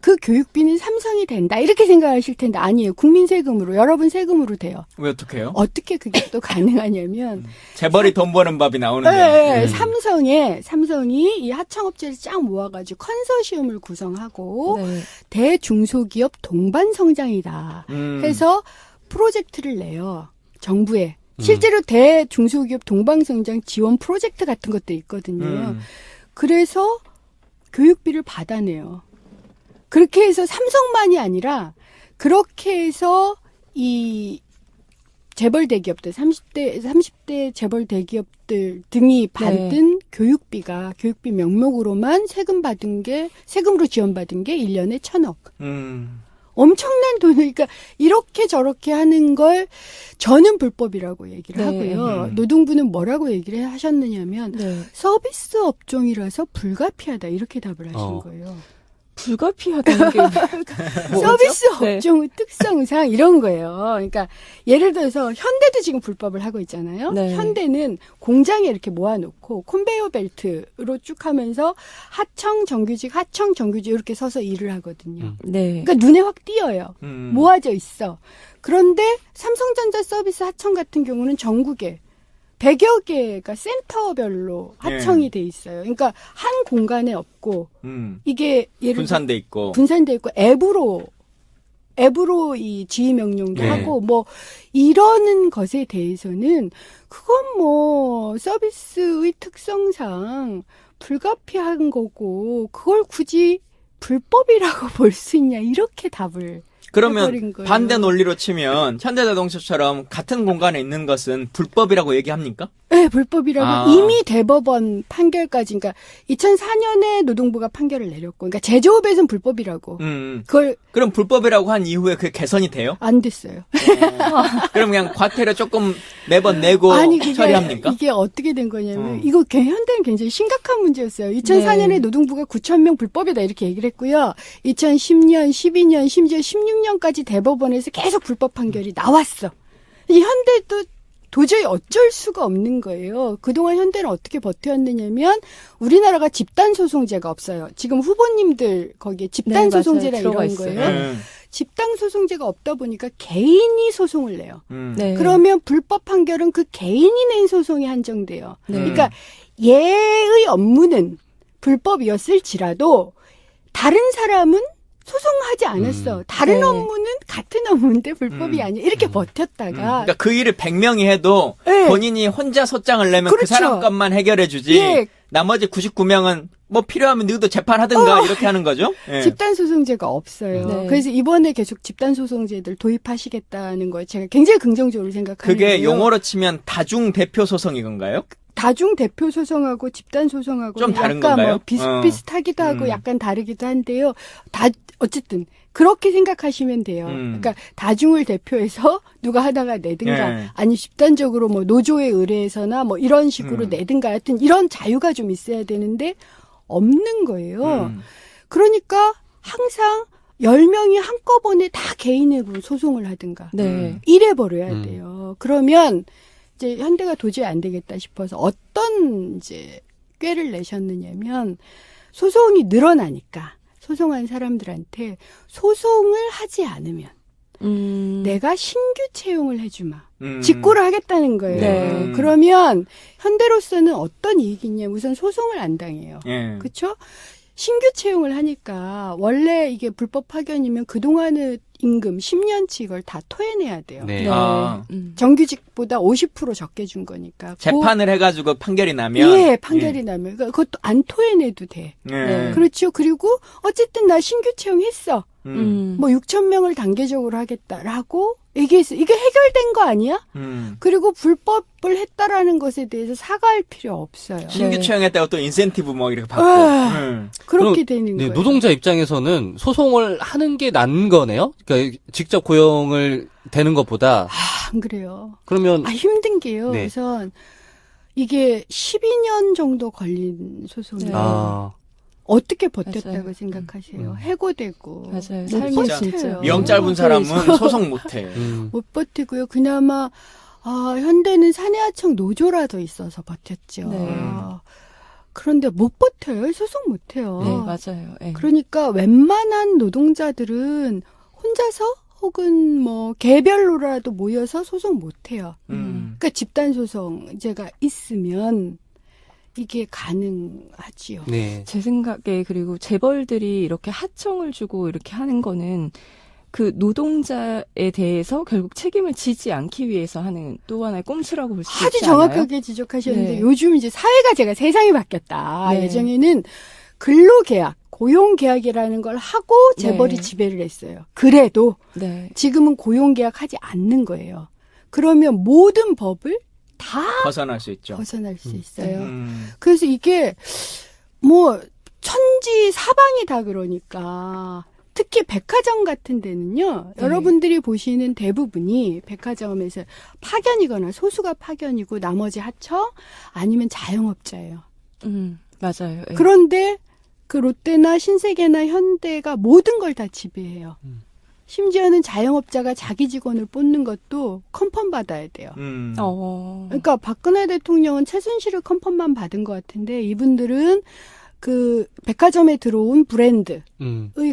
그 교육비는 삼성이 된다. 이렇게 생각하실 텐데 아니에요. 국민 세금으로 여러분 세금으로 돼요. 왜 어떻게 해요? 어떻게 그게 또 가능하냐면 재벌이 돈 버는 법이 나오는데. 네, 삼성이 이 하청업체를 쫙 모아가지고 컨소시엄을 구성하고 네. 대중소기업 동반 성장이다 해서 프로젝트를 내요. 정부에. 실제로 대중소기업 동반성장 지원 프로젝트 같은 것도 있거든요. 그래서 교육비를 받아내요. 그렇게 해서 삼성만이 아니라 그렇게 해서 이 재벌 대기업들 30대 재벌 대기업들 등이 받은 교육비 명목으로만 세금으로 지원받은 게 1년에 1,000억. 엄청난 돈을, 그러니까 이렇게 저렇게 하는 걸 저는 불법이라고 얘기를 네. 하고요. 노동부는 뭐라고 얘기를 하셨느냐면 네. 서비스 업종이라서 불가피하다 이렇게 답을 하신 거예요. 불가피하다는 게 뭐죠? 서비스 네. 업종의 특성상 이런 거예요. 그러니까 예를 들어서 현대도 지금 불법을 하고 있잖아요. 네. 현대는 공장에 이렇게 모아놓고 컨베이어 벨트로 쭉 하면서 하청 정규직 이렇게 서서 일을 하거든요. 네. 그러니까 눈에 확 띄어요. 모아져 있어. 그런데 삼성전자 서비스 하청 같은 경우는 전국에 100여 개가 센터별로 하청이 돼 있어요. 그러니까 한 공간에 없고 이게 예를 분산돼 있고. 분산돼 있고 앱으로 이 지휘 명령도 네. 하고 뭐 이러는 것에 대해서는 그건 뭐 서비스의 특성상 불가피한 거고 그걸 굳이 불법이라고 볼 수 있냐 이렇게 답을 해버린 그러면 거예요. 반대 논리로 치면 현대자동차처럼 같은 공간에 있는 것은 불법이라고 얘기합니까? 네, 불법이라고 아. 이미 대법원 판결까지, 그러니까 2004년에 노동부가 판결을 내렸고, 그러니까 제조업에서는 불법이라고. 그걸 그럼 불법이라고 한 이후에 그게 개선이 돼요? 안 됐어요. 그럼 그냥 과태료 조금 매번 내고 처리합니까? 이게 어떻게 된 거냐면, 어. 이거 현대는 굉장히 심각한 문제였어요. 2004년에 네. 노동부가 9,000명 불법이다 이렇게 얘기를 했고요. 2010년, 12년, 심지어 16년까지 대법원에서 계속 불법 판결이 나왔어. 이 현대도 도저히 어쩔 수가 없는 거예요. 그동안 현대는 어떻게 버텨왔느냐면 우리나라가 집단소송제가 없어요. 지금 후보님들 거기에 집단소송제라 네, 맞아요. 이런 들어가 거예요. 있어요. 집단소송제가 없다 보니까 개인이 소송을 내요. 네. 그러면 불법 판결은 그 개인이 낸 소송에 한정돼요. 네. 그러니까 얘의 업무는 불법이었을지라도 다른 사람은 소송하지 않았어. 다른 네. 업무는 같은 업무인데 불법이 아니야. 이렇게 버텼다가 그러니까 그 일을 100명이 해도 네. 본인이 혼자 소장을 내면 그 그렇죠. 사람 것만 해결해 주지. 예. 나머지 99명은 뭐 필요하면 너도 재판하든가 이렇게 하는 거죠. 예. 집단소송제가 없어요. 네. 그래서 이번에 계속 집단소송제들 도입하시겠다는 걸 제가 굉장히 긍정적으로 생각하는데요. 그게 용어로 치면 다중 대표 소송이 건가요? 다중 대표 소송하고 집단 소송하고 좀 다른 약간 건가요? 뭐 비슷비슷하기도 하고 음. 약간 다르기도 한데요. 어쨌든 그렇게 생각하시면 돼요. 그러니까 다중을 대표해서 누가 하다가 내든가 예. 아니 집단적으로 뭐 노조에 의뢰해서나 뭐 이런 식으로 내든가 하여튼 이런 자유가 좀 있어야 되는데 없는 거예요. 그러니까 항상 10명이 한꺼번에 다 개인으로 소송을 하든가 네. 이래 버려야 돼요. 그러면 이제 현대가 도저히 안 되겠다 싶어서 어떤 이제 꾀를 내셨느냐면 소송이 늘어나니까 소송한 사람들한테 소송을 하지 않으면 내가 신규 채용을 해주마. 직고를 하겠다는 거예요. 네. 그러면 현대로서는 어떤 이익이 있냐면 우선 소송을 안 당해요. 예. 그렇죠? 신규 채용을 하니까 원래 이게 불법 파견이면 그동안의 임금 10년치 이걸 다 토해내야 돼요. 네. 아. 정규직보다 50% 적게 준 거니까. 재판을 해가지고 판결이 나면. 예, 판결이 나면. 그러니까 그것도 안 토해내도 돼. 예. 네. 그렇죠. 그리고 어쨌든 나 신규 채용했어. 음. 뭐 6,000명을 단계적으로 하겠다라고 얘기했어. 이게 해결된 거 아니야? 그리고 불법을 했다라는 것에 대해서 사과할 필요 없어요. 신규 네. 채용했다고 또 인센티브 뭐 이렇게 받고. 그렇게 그럼, 되는 네, 거예요. 노동자 입장에서는 소송을 하는 게 난 거네요? 그러니까 직접 고용을 되는 것보다. 안 그래요. 그러면 힘든 게요. 네. 우선 이게 12년 정도 걸린 소송이에요. 네. 아. 어떻게 버텼다고 맞아요. 생각하세요? 해고되고. 맞아요. 못 삶이 진짜 진짜. 명 짧은 사람은 소송 못해. 못 버티고요. 그나마 현대는 사내하청 노조라도 있어서 버텼죠. 네. 그런데 못 버텨요. 소송 못해요. 네, 맞아요. 네. 그러니까 웬만한 노동자들은 혼자서 혹은 뭐 개별로라도 모여서 소송 못해요. 그러니까 집단 소송제가 있으면 이게 가능하지요. 네. 제 생각에 그리고 재벌들이 이렇게 하청을 주고 이렇게 하는 거는 그 노동자에 대해서 결국 책임을 지지 않기 위해서 하는 또 하나의 꼼수라고 볼 수 있지 아주 않아요? 정확하게 지적하셨는데 네. 요즘 이제 사회가 제가 세상이 바뀌었다. 네. 예전에는 근로계약, 고용계약이라는 걸 하고 재벌이 네. 지배를 했어요. 그래도 네. 지금은 고용계약 하지 않는 거예요. 그러면 모든 법을 다 벗어날 수 있죠. 벗어날 수 있어요. 음. 그래서 이게 뭐 천지 사방이 다 그러니까 특히 백화점 같은 데는요. 네. 여러분들이 보시는 대부분이 백화점에서 파견이거나 소수가 파견이고 나머지 하청 아니면 자영업자예요. 맞아요. 예. 그런데 그 롯데나 신세계나 현대가 모든 걸 다 지배해요. 심지어는 자영업자가 자기 직원을 뽑는 것도 컨펌 받아야 돼요. 그러니까 박근혜 대통령은 최순실을 컨펌만 받은 것 같은데 이분들은 그 백화점에 들어온 브랜드의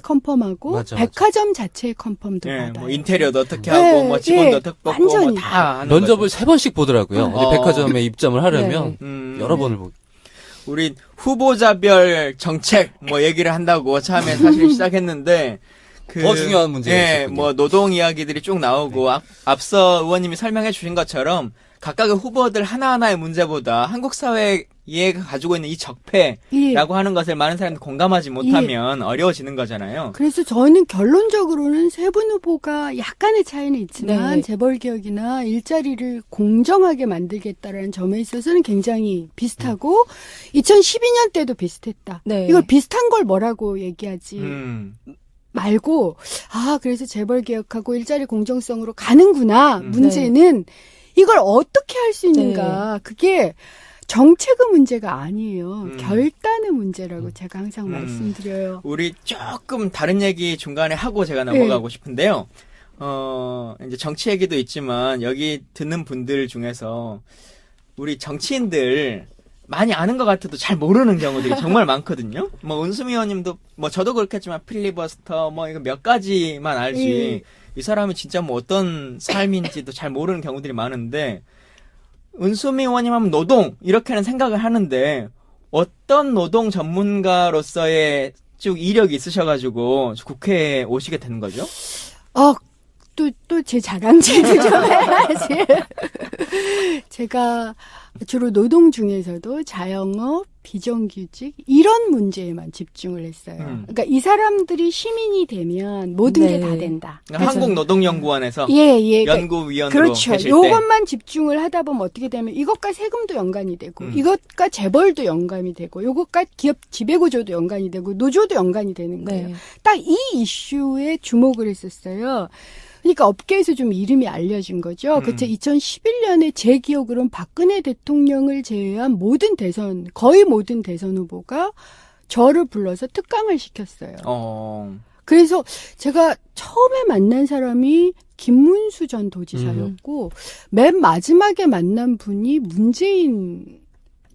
컨펌하고 맞아. 백화점 자체의 컨펌도 예, 받아요. 뭐 인테리어도 어떻게 네, 하고 뭐 직원도 예, 어떻게 뽑고 완전히. 뭐다 하는 면접을 거죠. 3번씩 보더라고요. 어. 백화점에 입점을 하려면 여러 네. 번을 보고. 우리 후보자별 정책 뭐 얘기를 한다고 처음에 사실 시작했는데 더 중요한 문제가 예, 있었군요. 뭐 노동 이야기들이 쭉 나오고 앞서 의원님이 설명해 주신 것처럼 각각의 후보들 하나하나의 문제보다 한국 사회에 가지고 있는 이 적폐라고 예. 하는 것을 많은 사람들이 공감하지 못하면 어려워지는 거잖아요. 그래서 저는 결론적으로는 세 분 후보가 약간의 차이는 있지만 네. 재벌개혁이나 일자리를 공정하게 만들겠다라는 점에 있어서는 굉장히 비슷하고 2012년 때도 비슷했다. 네. 이걸 비슷한 걸 뭐라고 얘기하지 음. 말고 그래서 재벌개혁하고 일자리 공정성으로 가는구나. 문제는 이걸 어떻게 할 수 있는가. 그게 정책의 문제가 아니에요. 결단의 문제라고 제가 항상 말씀드려요. 우리 조금 다른 얘기 중간에 하고 제가 넘어가고 싶은데요. 이제 정치 얘기도 있지만 여기 듣는 분들 중에서 우리 정치인들 많이 아는 것 같아도 잘 모르는 경우들이 정말 많거든요. 뭐 은수미 의원님도 뭐 저도 그렇겠지만 필리버스터 뭐 이거 몇 가지만 알지 이 사람이 진짜 뭐 어떤 삶인지도 잘 모르는 경우들이 많은데 은수미 의원님 하면 노동 이렇게는 생각을 하는데 어떤 노동 전문가로서의 쭉 이력이 있으셔가지고 국회에 오시게 되는 거죠? 또 제 자랑질도 좀 해야지. 제가 주로 노동 중에서도 자영업, 비정규직 이런 문제에만 집중을 했어요. 그러니까 이 사람들이 시민이 되면 모든 게 다 된다. 그러니까 한국노동연구원에서 예. 연구위원으로 그렇죠. 계실 때 요것만 집중을 하다 보면 어떻게 되면 이것과 세금도 연관이 되고 이것과 재벌도 연관이 되고 요것과 기업 지배구조도 연관이 되고 노조도 연관이 되는 거예요. 네. 딱 이 이슈에 주목을 했었어요. 그러니까 업계에서 좀 이름이 알려진 거죠. 그때 2011년에 제 기억으로는 박근혜 대통령을 제외한 거의 모든 대선 후보가 저를 불러서 특강을 시켰어요. 그래서 제가 처음에 만난 사람이 김문수 전 도지사였고 맨 마지막에 만난 분이 문재인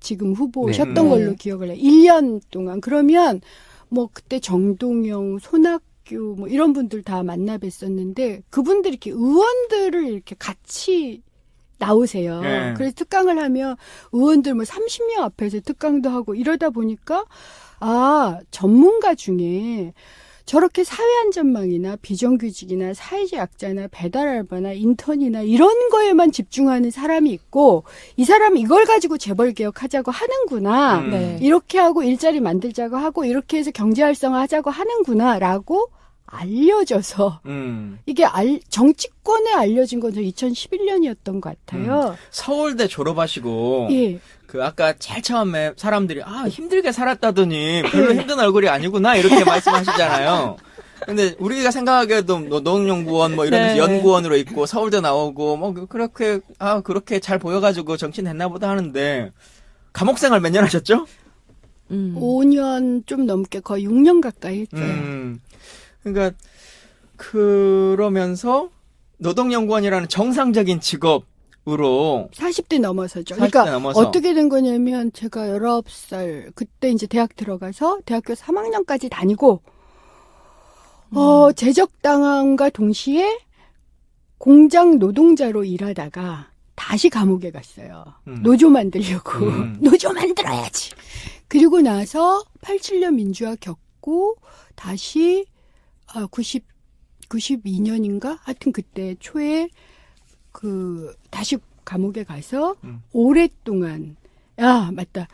지금 후보셨던 네. 걸로 기억을 해요. 1년 동안. 그러면 뭐 그때 정동영, 손학규 뭐 이런 분들 다 만나 뵀었는데 그분들이 이렇게 의원들을 이렇게 같이 나오세요. 네. 그래서 특강을 하면 의원들 뭐 30명 앞에서 특강도 하고 이러다 보니까 전문가 중에 저렇게 사회안전망이나 비정규직이나 사회적 약자나 배달알바나 인턴이나 이런 거에만 집중하는 사람이 있고 이 사람이 이걸 가지고 재벌개혁하자고 하는구나. 네. 이렇게 하고 일자리 만들자고 하고 이렇게 해서 경제활성화하자고 하는구나라고 알려져서 이게 정치권에 알려진 건 2011년이었던 것 같아요. 서울대 졸업하시고 예. 그 아까 제일 처음에 사람들이 힘들게 살았다더니 별로 힘든 얼굴이 아니구나 이렇게 말씀하시잖아요. 근데 우리가 생각하기에도 노동연구원 뭐 이런 데서 네. 연구원으로 있고 서울대 나오고 뭐 그렇게 잘 보여가지고 정치인 됐나 보다 하는데 감옥생활 몇 년 하셨죠? 5년 좀 넘게 거의 6년 가까이 했죠. 그러니까 그러면서 노동연구원이라는 정상적인 직업으로 40대 넘어서죠. 40대 그러니까 넘어서. 어떻게 된 거냐면 제가 19살 그때 이제 대학 들어가서 대학교 3학년까지 다니고 제적당함과 동시에 공장 노동자로 일하다가 다시 감옥에 갔어요. 노조 만들려고. 노조 만들어야지. 그리고 나서 87년 민주화 겪고 다시 92년인가? 하여튼 그때 초에 다시 감옥에 가서 오랫동안 맞다.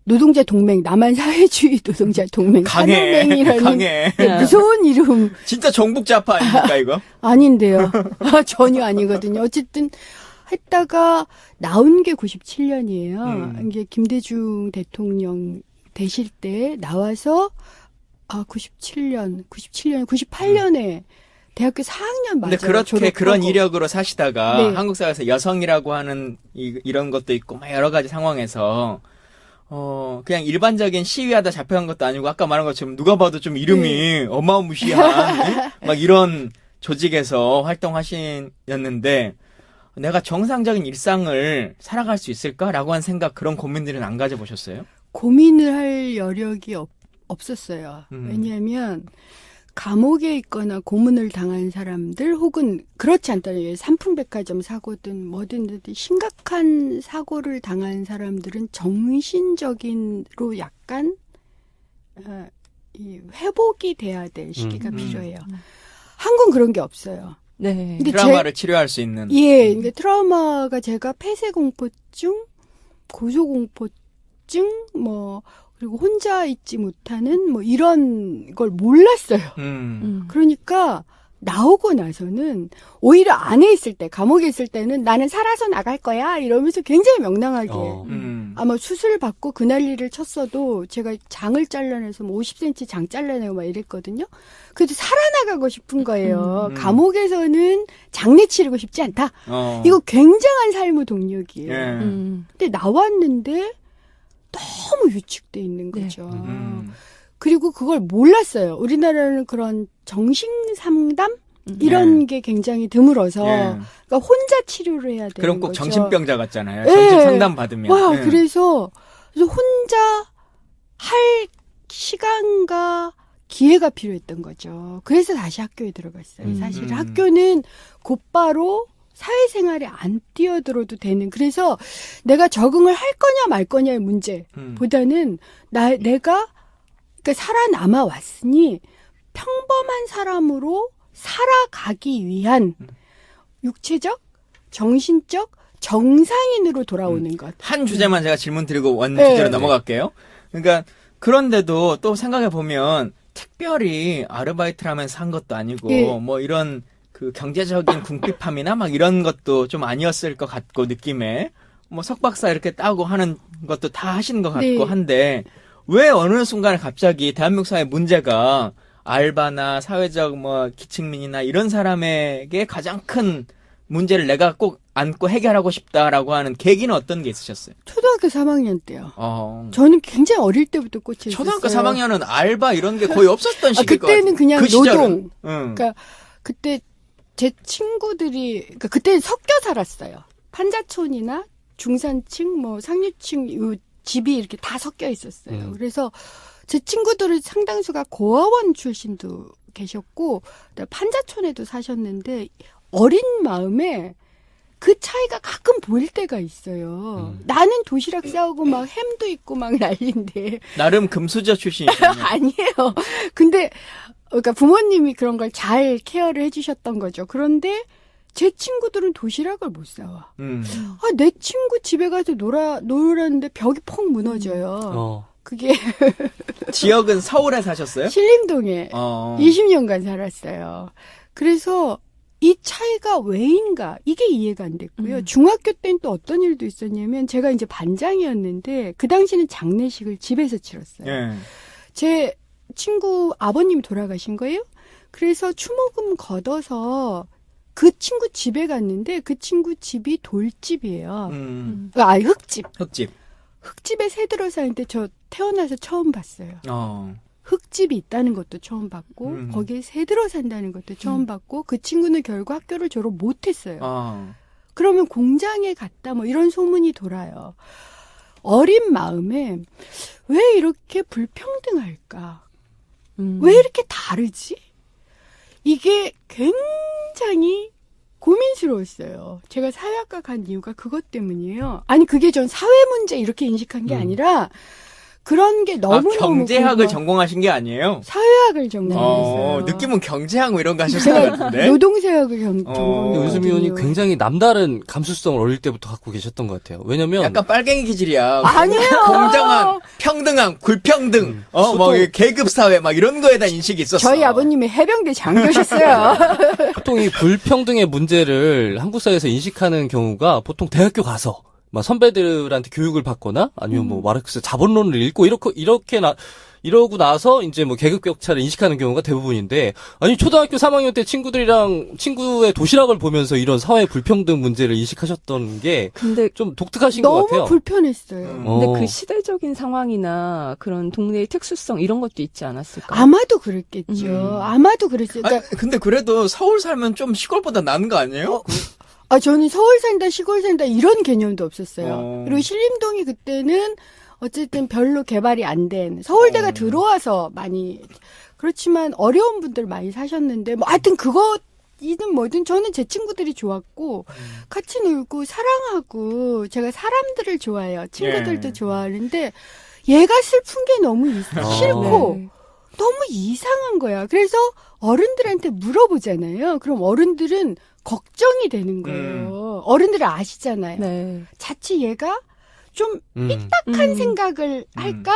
노동자 동맹, 남한 사회주의 노동자 동맹, 산호맹이라는 강해. 무서운 이름. 진짜 정북좌파 아닙니까 이거? 아닌데요. 전혀 아니거든요. 어쨌든 했다가 나온 게 97년이에요. 이게 김대중 대통령 되실 때 나와서 97년, 98년에 대학교 4학년 맞아요. 근데 그렇게 졸업하고. 그런 이력으로 사시다가 네. 한국 사회에서 여성이라고 하는 이런 것도 있고 막 여러 가지 상황에서 그냥 일반적인 시위하다 잡혀간 것도 아니고 아까 말한 것처럼 누가 봐도 좀 이름이 어마무시한 막 이런 조직에서 활동하시였는데 내가 정상적인 일상을 살아갈 수 있을까라고 한 생각 그런 고민들은 안 가져보셨어요? 고민을 할 여력이 없었어요. 음. 왜냐하면 감옥에 있거나 고문을 당한 사람들 혹은 그렇지 않다면 삼풍백화점 사고든 뭐든 심각한 사고를 당한 사람들은 정신적인로 약간 이 회복이 돼야 될 시기가 필요해요. 한국은 그런 게 없어요. 네. 근데 트라우마를 치료할 수 있는. 예, 근데 트라우마가 제가 폐쇄공포증, 고소공포증, 그리고 혼자 있지 못하는 이런 걸 몰랐어요. 그러니까 나오고 나서는 오히려 안에 있을 때, 감옥에 있을 때는 나는 살아서 나갈 거야 이러면서 굉장히 명랑하게 아마 수술 받고 그 난리를 쳤어도 제가 장을 잘라내서 50cm 장 잘라내고 막 이랬거든요. 그래도 살아나가고 싶은 거예요. 감옥에서는 장례 치르고 싶지 않다. 이거 굉장한 삶의 동력이에요. 예. 근데 나왔는데 너무 위축돼 있는 거죠. 그리고 그걸 몰랐어요. 우리나라는 그런 정신상담? 이런 게 굉장히 드물어서 그러니까 혼자 치료를 해야 되는 그럼 꼭 거죠. 정신병자 같잖아요. 예. 정신 상담 받으면. 와, 예. 그래서 혼자 할 시간과 기회가 필요했던 거죠. 그래서 다시 학교에 들어갔어요. 사실 학교는 곧바로 사회생활에 안 뛰어들어도 되는. 그래서 내가 적응을 할 거냐 말 거냐의 문제보다는 내가 그러니까 살아남아 왔으니 평범한 사람으로 살아가기 위한 육체적, 정신적 정상인으로 돌아오는 것. 한 주제만 제가 질문 드리고 원 네. 주제로 넘어갈게요. 그러니까 그런데도 또 생각해 보면 특별히 아르바이트를 하면서 한 것도 아니고 예. 뭐 이런 그 경제적인 궁핍함이나 막 이런 것도 좀 아니었을 것 같고 느낌에 뭐 석박사 이렇게 따고 하는 것도 다 하시는 것 같고 네. 한데 왜 어느 순간에 갑자기 대한민국 사회 문제가 알바나 사회적 뭐 기층민이나 이런 사람에게 가장 큰 문제를 내가 꼭 안고 해결하고 싶다라고 하는 계기는 어떤 게 있으셨어요? 초등학교 3학년 때요. 어. 저는 굉장히 어릴 때부터 꽂혀 있었어요. 초등학교 3학년은 알바 이런 게 거의 없었던 시기일 것 그때는 같아요. 그냥 그 시절은. 노동. 응. 그러니까 그때 제 친구들이 그러니까 그때는 섞여 살았어요. 판자촌이나 중산층, 뭐 상류층 요 집이 이렇게 다 섞여 있었어요. 그래서 제 친구들은 상당수가 고아원 출신도 계셨고 판자촌에도 사셨는데 어린 마음에 그 차이가 가끔 보일 때가 있어요. 나는 도시락 싸우고 막 햄도 있고 막 난리인데 나름 금수저 출신이시네요. 아니에요. 근데 그러니까 부모님이 그런 걸 잘 케어를 해주셨던 거죠. 그런데 제 친구들은 도시락을 못 사와. 내 친구 집에 가서 놀았는데 벽이 퍽 무너져요. 그게 지역은 서울에 사셨어요? 신림동에 20년간 살았어요. 그래서 이 차이가 왜인가 이게 이해가 안 됐고요. 중학교 때는 또 어떤 일도 있었냐면 제가 이제 반장이었는데 그 당시는 장례식을 집에서 치렀어요. 예. 제 친구 아버님이 돌아가신 거예요. 그래서 추모금 걷어서 그 친구 집에 갔는데 그 친구 집이 돌집이에요. 흙집. 흙집. 흙집에 새 들어 사는데 저 태어나서 처음 봤어요. 흙집이 있다는 것도 처음 봤고 거기에 새 들어 산다는 것도 처음 봤고 그 친구는 결국 학교를 졸업 못했어요. 그러면 공장에 갔다 뭐 이런 소문이 돌아요. 어린 마음에 왜 이렇게 불평등할까? 왜 이렇게 다르지? 이게 굉장히 고민스러웠어요. 제가 사회학과 간 이유가 그것 때문이에요. 아니 그게 전 사회 문제 이렇게 인식한 게 아니라 그런 게 너무너무 경제학을 전공하신 게 아니에요? 사회학을 전공했어요. 느낌은 경제학 뭐 이런 거 하셨을 것 제가 같은데. 노동사회학을 전공했거든요. 윤수미 의원이 굉장히 남다른 감수성을 어릴 때부터 갖고 계셨던 것 같아요. 왜냐면 약간 빨갱이 기질이야. 아니에요. 공정함, 평등함, 불평등, 뭐 계급 사회 막 이런 거에 대한 인식이 있었어. 저희 아버님이 해병대 장교셨어요. 보통 이 불평등의 문제를 한국 사회에서 인식하는 경우가 보통 대학교 가서 막 선배들한테 교육을 받거나 아니면 뭐 마르크스 자본론을 읽고 이러고 나서 이제 뭐 계급 격차를 인식하는 경우가 대부분인데, 아니 초등학교 3학년 때 친구의 도시락을 보면서 이런 사회 불평등 문제를 인식하셨던 게 근데 좀 독특하신 것 같아요. 너무 불편했어요. 근데 그 시대적인 상황이나 그런 동네의 특수성 이런 것도 있지 않았을까요? 아마도 그랬겠죠. 아마도 그랬어요. 그러니까 근데 그래도 서울 살면 좀 시골보다 나은 거 아니에요? 저는 서울 산다, 시골 산다 이런 개념도 없었어요. 어. 그리고 신림동이 그때는 어쨌든 별로 개발이 안 된 서울대가 들어와서 많이 그렇지만 어려운 분들 많이 사셨는데 뭐 하여튼 그거이든 뭐든 저는 제 친구들이 좋았고 같이 놀고 사랑하고 제가 사람들을 좋아해요. 친구들도 예. 좋아하는데 얘가 슬픈 게 너무 싫고 네. 너무 이상한 거야. 그래서 어른들한테 물어보잖아요. 그럼 어른들은 걱정이 되는 거예요. 어른들은 아시잖아요. 네. 자칫 얘가 좀 딱 한 생각을 할까?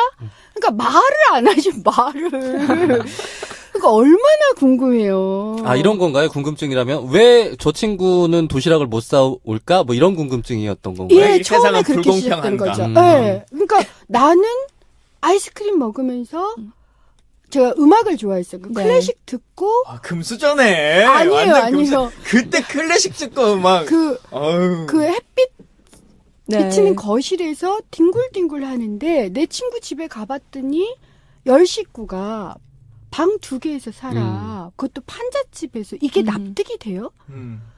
그러니까 말을 안 하지, 말을. 그러니까 얼마나 궁금해요. 아, 이런 건가요? 궁금증이라면? 왜 저 친구는 도시락을 못 사올까? 뭐 이런 궁금증이었던 건가요? 왜 예, 이 처음에 세상은 그렇게 시작된 불공평한가? 거죠. 예. 그러니까 나는 아이스크림 먹으면서 제가 음악을 좋아했어요. 그 네. 클래식 듣고 금수저네. 아니에요, 완전 아니에요. 그때 클래식 듣고 막 그 햇빛 네. 비치는 거실에서 뒹굴뒹굴 하는데 내 친구 집에 가봤더니 10식구가 방 2개에서 살아. 그것도 판잣집에서. 이게 납득이 돼요?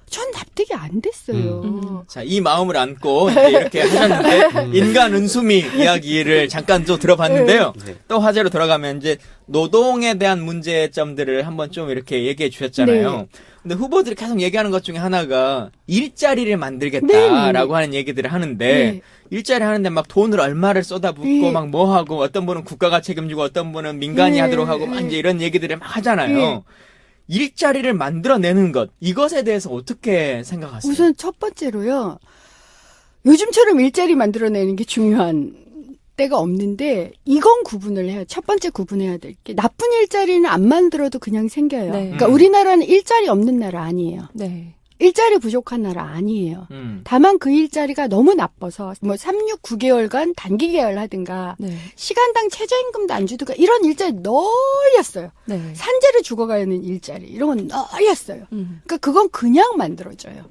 전 납득이 안 됐어요. 자, 이 마음을 안고 이제 이렇게 하셨는데 인간 은수미 이야기를 잠깐 좀 들어봤는데요. 네. 또 화제로 돌아가면 이제 노동에 대한 문제점들을 한번 좀 이렇게 얘기해 주셨잖아요. 네. 근데 후보들이 계속 얘기하는 것 중에 하나가 일자리를 만들겠다라고 네네네. 하는 얘기들을 하는데 네. 일자리 하는데 막 돈을 얼마를 쏟아붓고 네. 막 뭐 하고 어떤 분은 국가가 책임지고 어떤 분은 민간이 네. 하도록 하고 막 이제 이런 얘기들을 막 하잖아요. 네. 일자리를 만들어내는 것 이것에 대해서 어떻게 생각하세요? 우선 첫 번째로요. 요즘처럼 일자리 만들어내는 게 중요한 때가 없는데 이건 구분을 해요. 첫 번째 구분해야 될 게 나쁜 일자리는 안 만들어도 그냥 생겨요. 네. 그러니까 우리나라는 일자리 없는 나라 아니에요. 네. 일자리 부족한 나라 아니에요. 음. 다만 그 일자리가 너무 나빠서 뭐 9개월간 단기 계약을 하든가 네. 시간당 최저임금도 안 주든가 이런 일자리 널렸어요. 네. 산재로 죽어가는 일자리 이런 건 널렸어요. 그러니까 그건 그냥 만들어져요.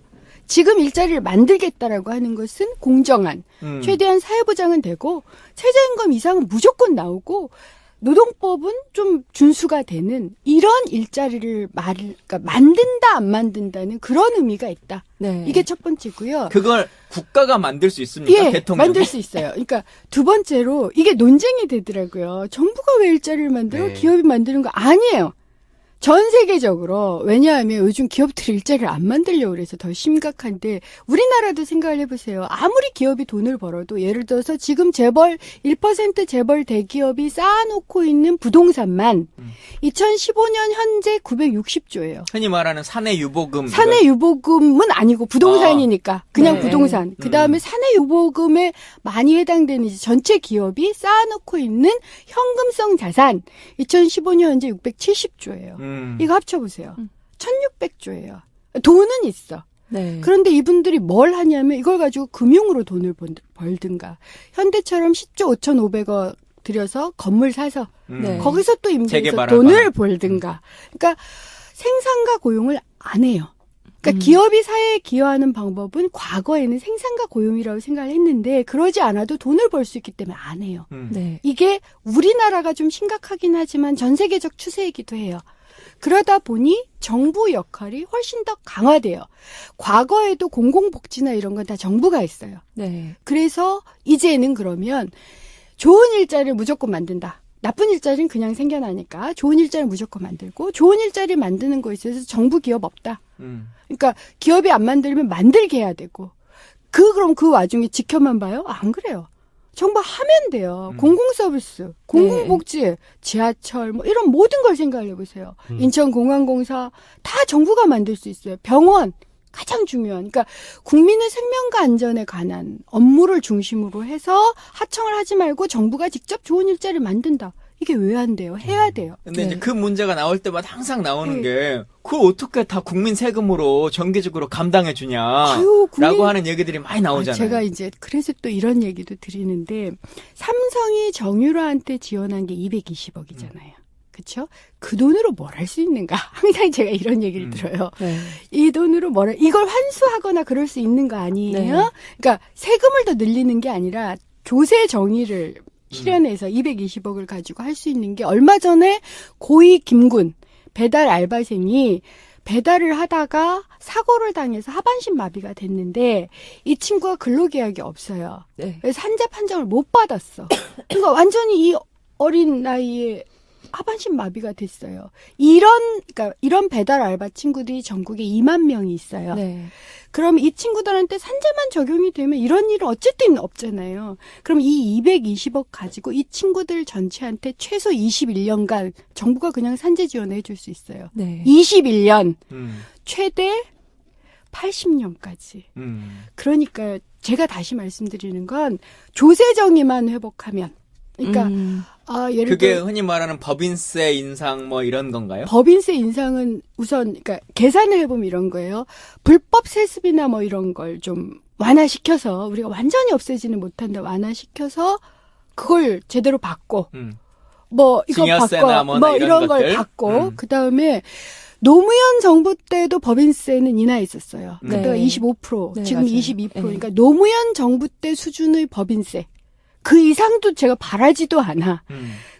지금 일자리를 만들겠다라고 하는 것은 공정한 최대한 사회보장은 되고 최저임금 이상은 무조건 나오고 노동법은 좀 준수가 되는 이런 일자리를 그러니까 만든다 안 만든다는 그런 의미가 있다. 네. 이게 첫 번째고요. 그걸 국가가 만들 수 있습니까? 예, 대통령이? 만들 수 있어요. 그러니까 두 번째로 이게 논쟁이 되더라고요. 정부가 왜 일자리를 만들어? 네. 기업이 만드는 거 아니에요. 전 세계적으로 왜냐하면 요즘 기업들이 일자리를 안 만들려고 그래서 더 심각한데 우리나라도 생각을 해보세요. 아무리 기업이 돈을 벌어도 예를 들어서 지금 재벌 1% 재벌 대기업이 쌓아놓고 있는 부동산만 2015년 현재 960조예요. 흔히 말하는 사내 유보금. 사내 유보금은 아니고 부동산이니까 그냥 네. 부동산. 그 다음에 사내 유보금에 많이 해당되는 이제 전체 기업이 쌓아놓고 있는 현금성 자산 2015년 현재 670조예요. 이거 합쳐보세요. 1600조예요. 돈은 있어. 네. 그런데 이분들이 뭘 하냐면 이걸 가지고 금융으로 돈을 벌든가 현대처럼 10조 5,500억 들여서 건물 사서 네. 거기서 또 임대해서 재개발하거나. 돈을 벌든가. 그러니까 생산과 고용을 안 해요. 그러니까 기업이 사회에 기여하는 방법은 과거에는 생산과 고용이라고 생각을 했는데 그러지 않아도 돈을 벌 수 있기 때문에 안 해요. 네. 이게 우리나라가 좀 심각하긴 하지만 전 세계적 추세이기도 해요. 그러다 보니 정부 역할이 훨씬 더 강화돼요. 과거에도 공공복지나 이런 건 다 정부가 했어요. 네. 그래서 이제는 그러면 좋은 일자리를 무조건 만든다. 나쁜 일자리는 그냥 생겨나니까 좋은 일자리를 무조건 만들고 좋은 일자리 만드는 거에 있어서 정부 기업 없다. 그러니까 기업이 안 만들면 만들게 해야 되고 그럼 그 와중에 지켜만 봐요? 안 그래요. 정부 하면 돼요. 공공서비스, 공공복지, 지하철 뭐 이런 모든 걸 생각을 해보세요. 인천공항공사 다 정부가 만들 수 있어요. 병원 가장 중요한. 그러니까 국민의 생명과 안전에 관한 업무를 중심으로 해서 하청을 하지 말고 정부가 직접 좋은 일자리를 만든다. 이게 왜 안 돼요? 해야 돼요. 근데 네. 이제 그 문제가 나올 때마다 항상 나오는 게, 그걸 어떻게 다 국민 세금으로 정기적으로 감당해 주냐. 아유, 라고 하는 얘기들이 많이 나오잖아요. 제가 이제 그래서 또 이런 얘기도 드리는데 삼성이 정유라한테 지원한 게 220억이잖아요. 그렇죠? 그 돈으로 뭘 할 수 있는가? 항상 제가 이런 얘기를 들어요. 네. 이 돈으로 이걸 환수하거나 그럴 수 있는 거 아니에요? 네. 그러니까 세금을 더 늘리는 게 아니라 조세 정의를 실현해서 220억을 가지고 할 수 있는 게 얼마 전에 고이 김군 배달 알바생이 배달을 하다가 사고를 당해서 하반신 마비가 됐는데 이 친구가 근로계약이 없어요. 네. 그래서 산재 판정을 못 받았어. 그러니까 완전히 이 어린 나이에 하반신 마비가 됐어요. 그러니까 이런 배달 알바 친구들이 전국에 2만 명이 있어요. 네. 그럼 이 친구들한테 산재만 적용이 되면 이런 일은 어쨌든 없잖아요. 그럼 이 220억 가지고 이 친구들 전체한테 최소 21년간 정부가 그냥 산재 지원을 해줄 수 있어요. 네. 21년, 최대 80년까지. 그러니까 제가 다시 말씀드리는 건 조세 정의만 회복하면, 그러니까 예를 그게 들어 흔히 말하는 법인세 인상 뭐 이런 건가요? 법인세 인상은 우선 그러니까 계산을 해보면 이런 거예요. 불법 세습이나 뭐 이런 걸 좀 완화시켜서 우리가 완전히 없애지는 못한데 완화시켜서 그걸 제대로 받고 뭐 이거 증여세나 받고 뭐나 이런 걸 것들? 받고 그다음에 노무현 정부 때도 법인세는 인하했었어요. 네. 그때가 25%, 네, 지금 맞아요. 22%. 네. 그러니까 노무현 정부 때 수준의 법인세. 그 이상도 제가 바라지도 않아.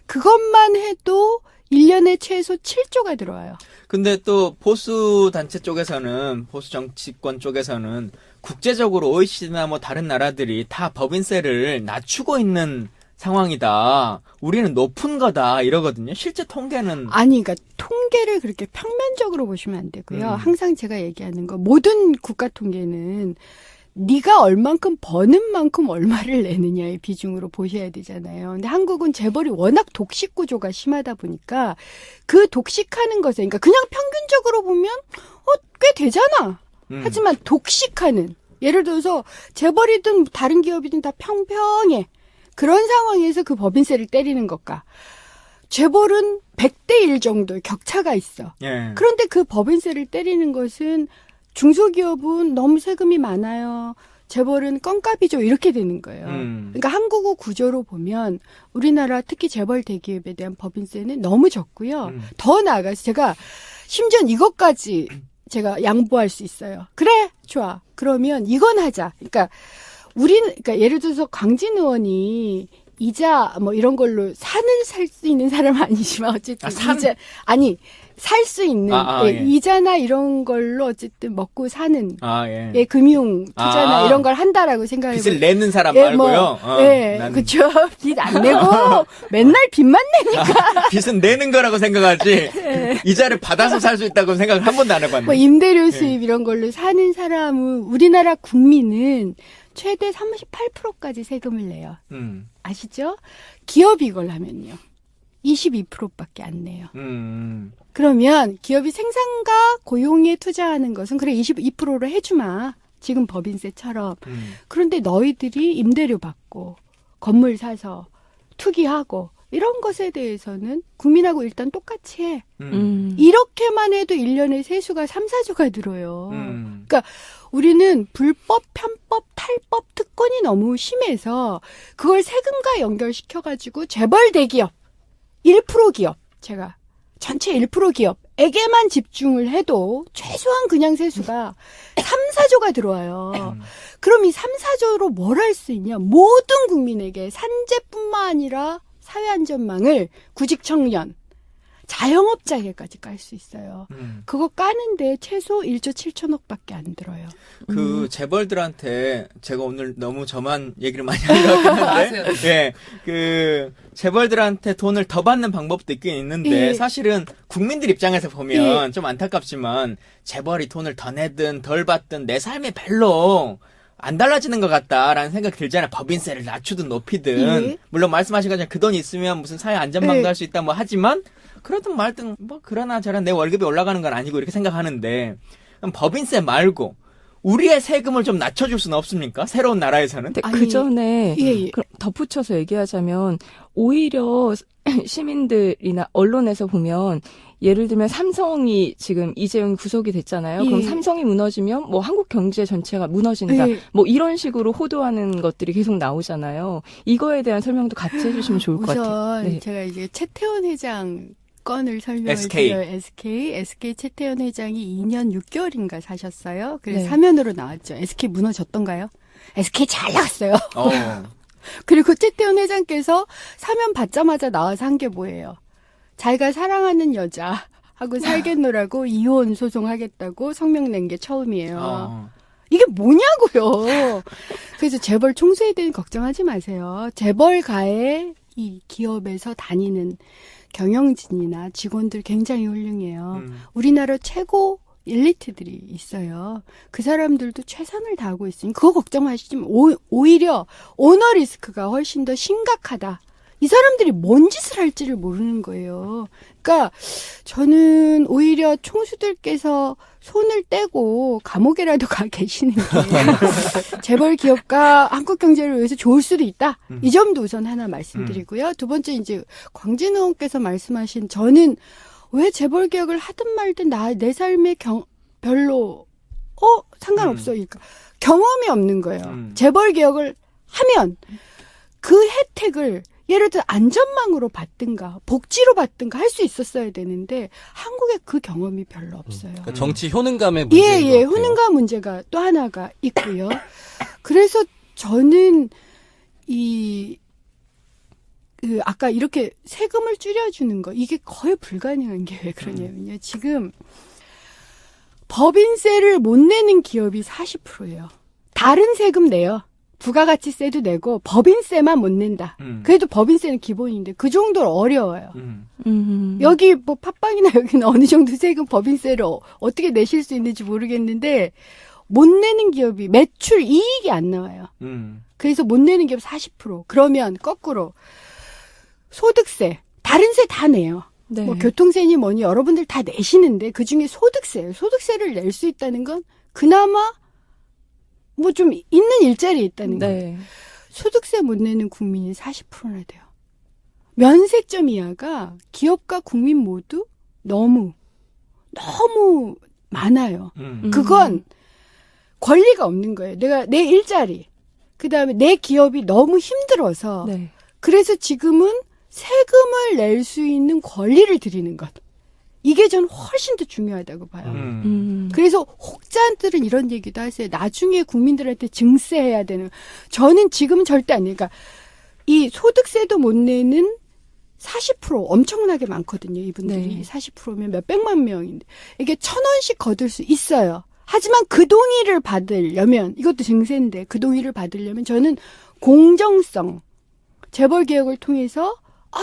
그것만 해도 1년에 최소 7조가 들어와요. 근데 또 보수 단체 쪽에서는, 보수 정치권 쪽에서는 국제적으로 OECD나 뭐 다른 나라들이 다 법인세를 낮추고 있는 상황이다. 우리는 높은 거다. 이러거든요. 실제 통계는. 아니, 그러니까 통계를 그렇게 평면적으로 보시면 안 되고요. 항상 제가 얘기하는 거 모든 국가 통계는 네가 얼만큼 버는 만큼 얼마를 내느냐의 비중으로 보셔야 되잖아요. 근데 한국은 재벌이 워낙 독식 구조가 심하다 보니까 그 독식하는 것에 그러니까 그냥 평균적으로 보면 꽤 되잖아. 하지만 독식하는 예를 들어서 재벌이든 다른 기업이든 다 평평해. 그런 상황에서 그 법인세를 때리는 것과 재벌은 100대 1 정도의 격차가 있어. 예. 그런데 그 법인세를 때리는 것은 중소기업은 너무 세금이 많아요. 재벌은 껌값이죠. 이렇게 되는 거예요. 그러니까 한국의 구조로 보면 우리나라 특히 재벌 대기업에 대한 법인세는 너무 적고요. 더 나아가서 제가 심지어 이것까지 제가 양보할 수 있어요. 그래, 좋아. 그러면 이건 하자. 그러니까 그러니까 예를 들어서 강진 의원이 이자 뭐 이런 걸로 산을 살 수 있는 사람은 아니지만 어쨌든 이자 살 수 있는 예. 이자나 이런 걸로 어쨌든 먹고 사는 예. 금융 투자나 이런 걸 한다라고 생각해 빚을 내는 사람 말고요. 그렇죠. 빚 안 내고 맨날 빚만 내니까 빚은 내는 거라고 생각하지. 이자를 받아서 살 수 있다고 생각을 한 번도 안 해봤네. 뭐 임대료 수입 이런 걸로 사는 사람은 우리나라 국민은 최대 38%까지 세금을 내요. 아시죠? 기업이 이걸 하면요. 22%밖에 안 내요. 그러면 기업이 생산과 고용에 투자하는 것은 그래 22%로 해주마. 지금 법인세처럼. 그런데 너희들이 임대료 받고 건물 사서 투기하고 이런 것에 대해서는 국민하고 일단 똑같이 해. 이렇게만 해도 1년에 세수가 3, 4조가 들어요. 그러니까 우리는 불법, 편법, 탈법 특권이 너무 심해서 그걸 세금과 연결시켜가지고 재벌 대기업, 1% 기업, 제가 전체 1% 기업에게만 집중을 해도 최소한 그냥 세수가 3, 4조가 들어와요. 그럼 이 3, 4조로 뭘 할 수 있냐? 모든 국민에게 산재뿐만 아니라 사회안전망을 구직 청년, 자영업자에게까지 깔 수 있어요. 그거 까는데 최소 1조 7천억밖에 안 들어요. 그 재벌들한테 제가 오늘 너무 저만 얘기를 많이 하려고 하는데, 예, 그 재벌들한테 돈을 더 받는 방법도 있긴 있는데 사실은 국민들 입장에서 보면 좀 안타깝지만 재벌이 돈을 더 내든 덜 받든 내 삶이 별로 안 달라지는 것 같다라는 생각이 들잖아요. 법인세를 낮추든 높이든. 물론 말씀하신 것처럼 그 돈 있으면 무슨 사회 안전망도 할 수 있다 뭐 하지만 그러든 말든 뭐 그러나 저러나 내 월급이 올라가는 건 아니고 이렇게 생각하는데 그럼 법인세 말고 우리의 세금을 좀 낮춰줄 수는 없습니까? 새로운 나라에서는? 근데 아니, 그 전에 예. 덧붙여서 얘기하자면 오히려 시민들이나 언론에서 보면 예를 들면 삼성이 지금 이재용이 구속이 됐잖아요. 그럼 예. 삼성이 무너지면 뭐 한국 경제 전체가 무너진다. 예. 뭐 이런 식으로 호도하는 것들이 계속 나오잖아요. 이거에 대한 설명도 같이 해주시면 좋을 것 같아요. 우선 네. 제가 이제 최태원 회장 건을 설명을 SK. 드려요. SK 최태원 회장이 2년 6개월인가 사셨어요. 그래서 네. 사면으로 나왔죠. SK 무너졌던가요? SK 잘 나갔어요. 그리고 최태원 회장께서 사면 받자마자 나와서 한 게 뭐예요? 자기가 사랑하는 여자하고 살겠노라고 이혼 소송하겠다고 성명 낸 게 처음이에요. 이게 뭐냐고요. 그래서 재벌 총수에 대해 걱정하지 마세요. 재벌가의 이 기업에서 다니는 경영진이나 직원들 굉장히 훌륭해요. 우리나라 최고 엘리트들이 있어요. 그 사람들도 최선을 다하고 있으니 그거 걱정하시지 마. 오히려 오너 리스크가 훨씬 더 심각하다. 이 사람들이 뭔 짓을 할지를 모르는 거예요. 그러니까 저는 오히려 총수들께서 손을 떼고 감옥에라도 가 계시는 게 재벌 기업과 한국 경제를 위해서 좋을 수도 있다. 이 점도 우선 하나 말씀드리고요. 두 번째 이제 광진우 의원께서 말씀하신 저는 왜 재벌 개혁을 하든 말든 내 삶에 별로 상관없어. 그러니까 경험이 없는 거예요. 재벌 개혁을 하면 그 혜택을 예를 들어 안전망으로 받든가 복지로 받든가 할 수 있었어야 되는데 한국에 그 경험이 별로 없어요. 그러니까 정치 효능감의 문제인 것 같아요. 효능감 문제가 또 하나가 있고요. 그래서 저는 아까 이렇게 세금을 줄여주는 거 이게 거의 불가능한 게 왜 그러냐면요. 지금 법인세를 못 내는 기업이 40%예요. 다른 세금 내요. 부가가치세도 내고 법인세만 못 낸다. 그래도 법인세는 기본인데 그 정도로 어려워요. 여기 뭐 팟빵이나 여기는 어느 정도 세금 법인세를 어떻게 내실 수 있는지 모르겠는데 못 내는 기업이 매출 이익이 안 나와요. 그래서 못 내는 기업 40%. 그러면 거꾸로 소득세, 다른 세 다 내요. 네. 뭐 교통세니 뭐니 여러분들 다 내시는데 그중에 소득세를 낼 수 있다는 건 그나마 뭐 좀 있는 일자리에 있다는 거예요. 네. 소득세 못 내는 국민이 40%나 돼요. 면세점 이하가 기업과 국민 모두 너무 많아요. 그건 권리가 없는 거예요. 내가 내 일자리, 그다음에 내 기업이 너무 힘들어서 네. 그래서 지금은 세금을 낼 수 있는 권리를 드리는 것. 이게 전 훨씬 더 중요하다고 봐요. 그래서 혹자들은 이런 얘기도 하세요. 나중에 국민들한테 증세해야 되는. 저는 지금은 절대 안 해요. 그러니까 이 소득세도 못 내는 40% 엄청나게 많거든요. 이분들이. 네. 40%면 몇백만 명인데. 이게 1,000원씩 거둘 수 있어요. 하지만 그 동의를 받으려면 이것도 증세인데 그 동의를 받으려면 저는 공정성, 재벌 개혁을 통해서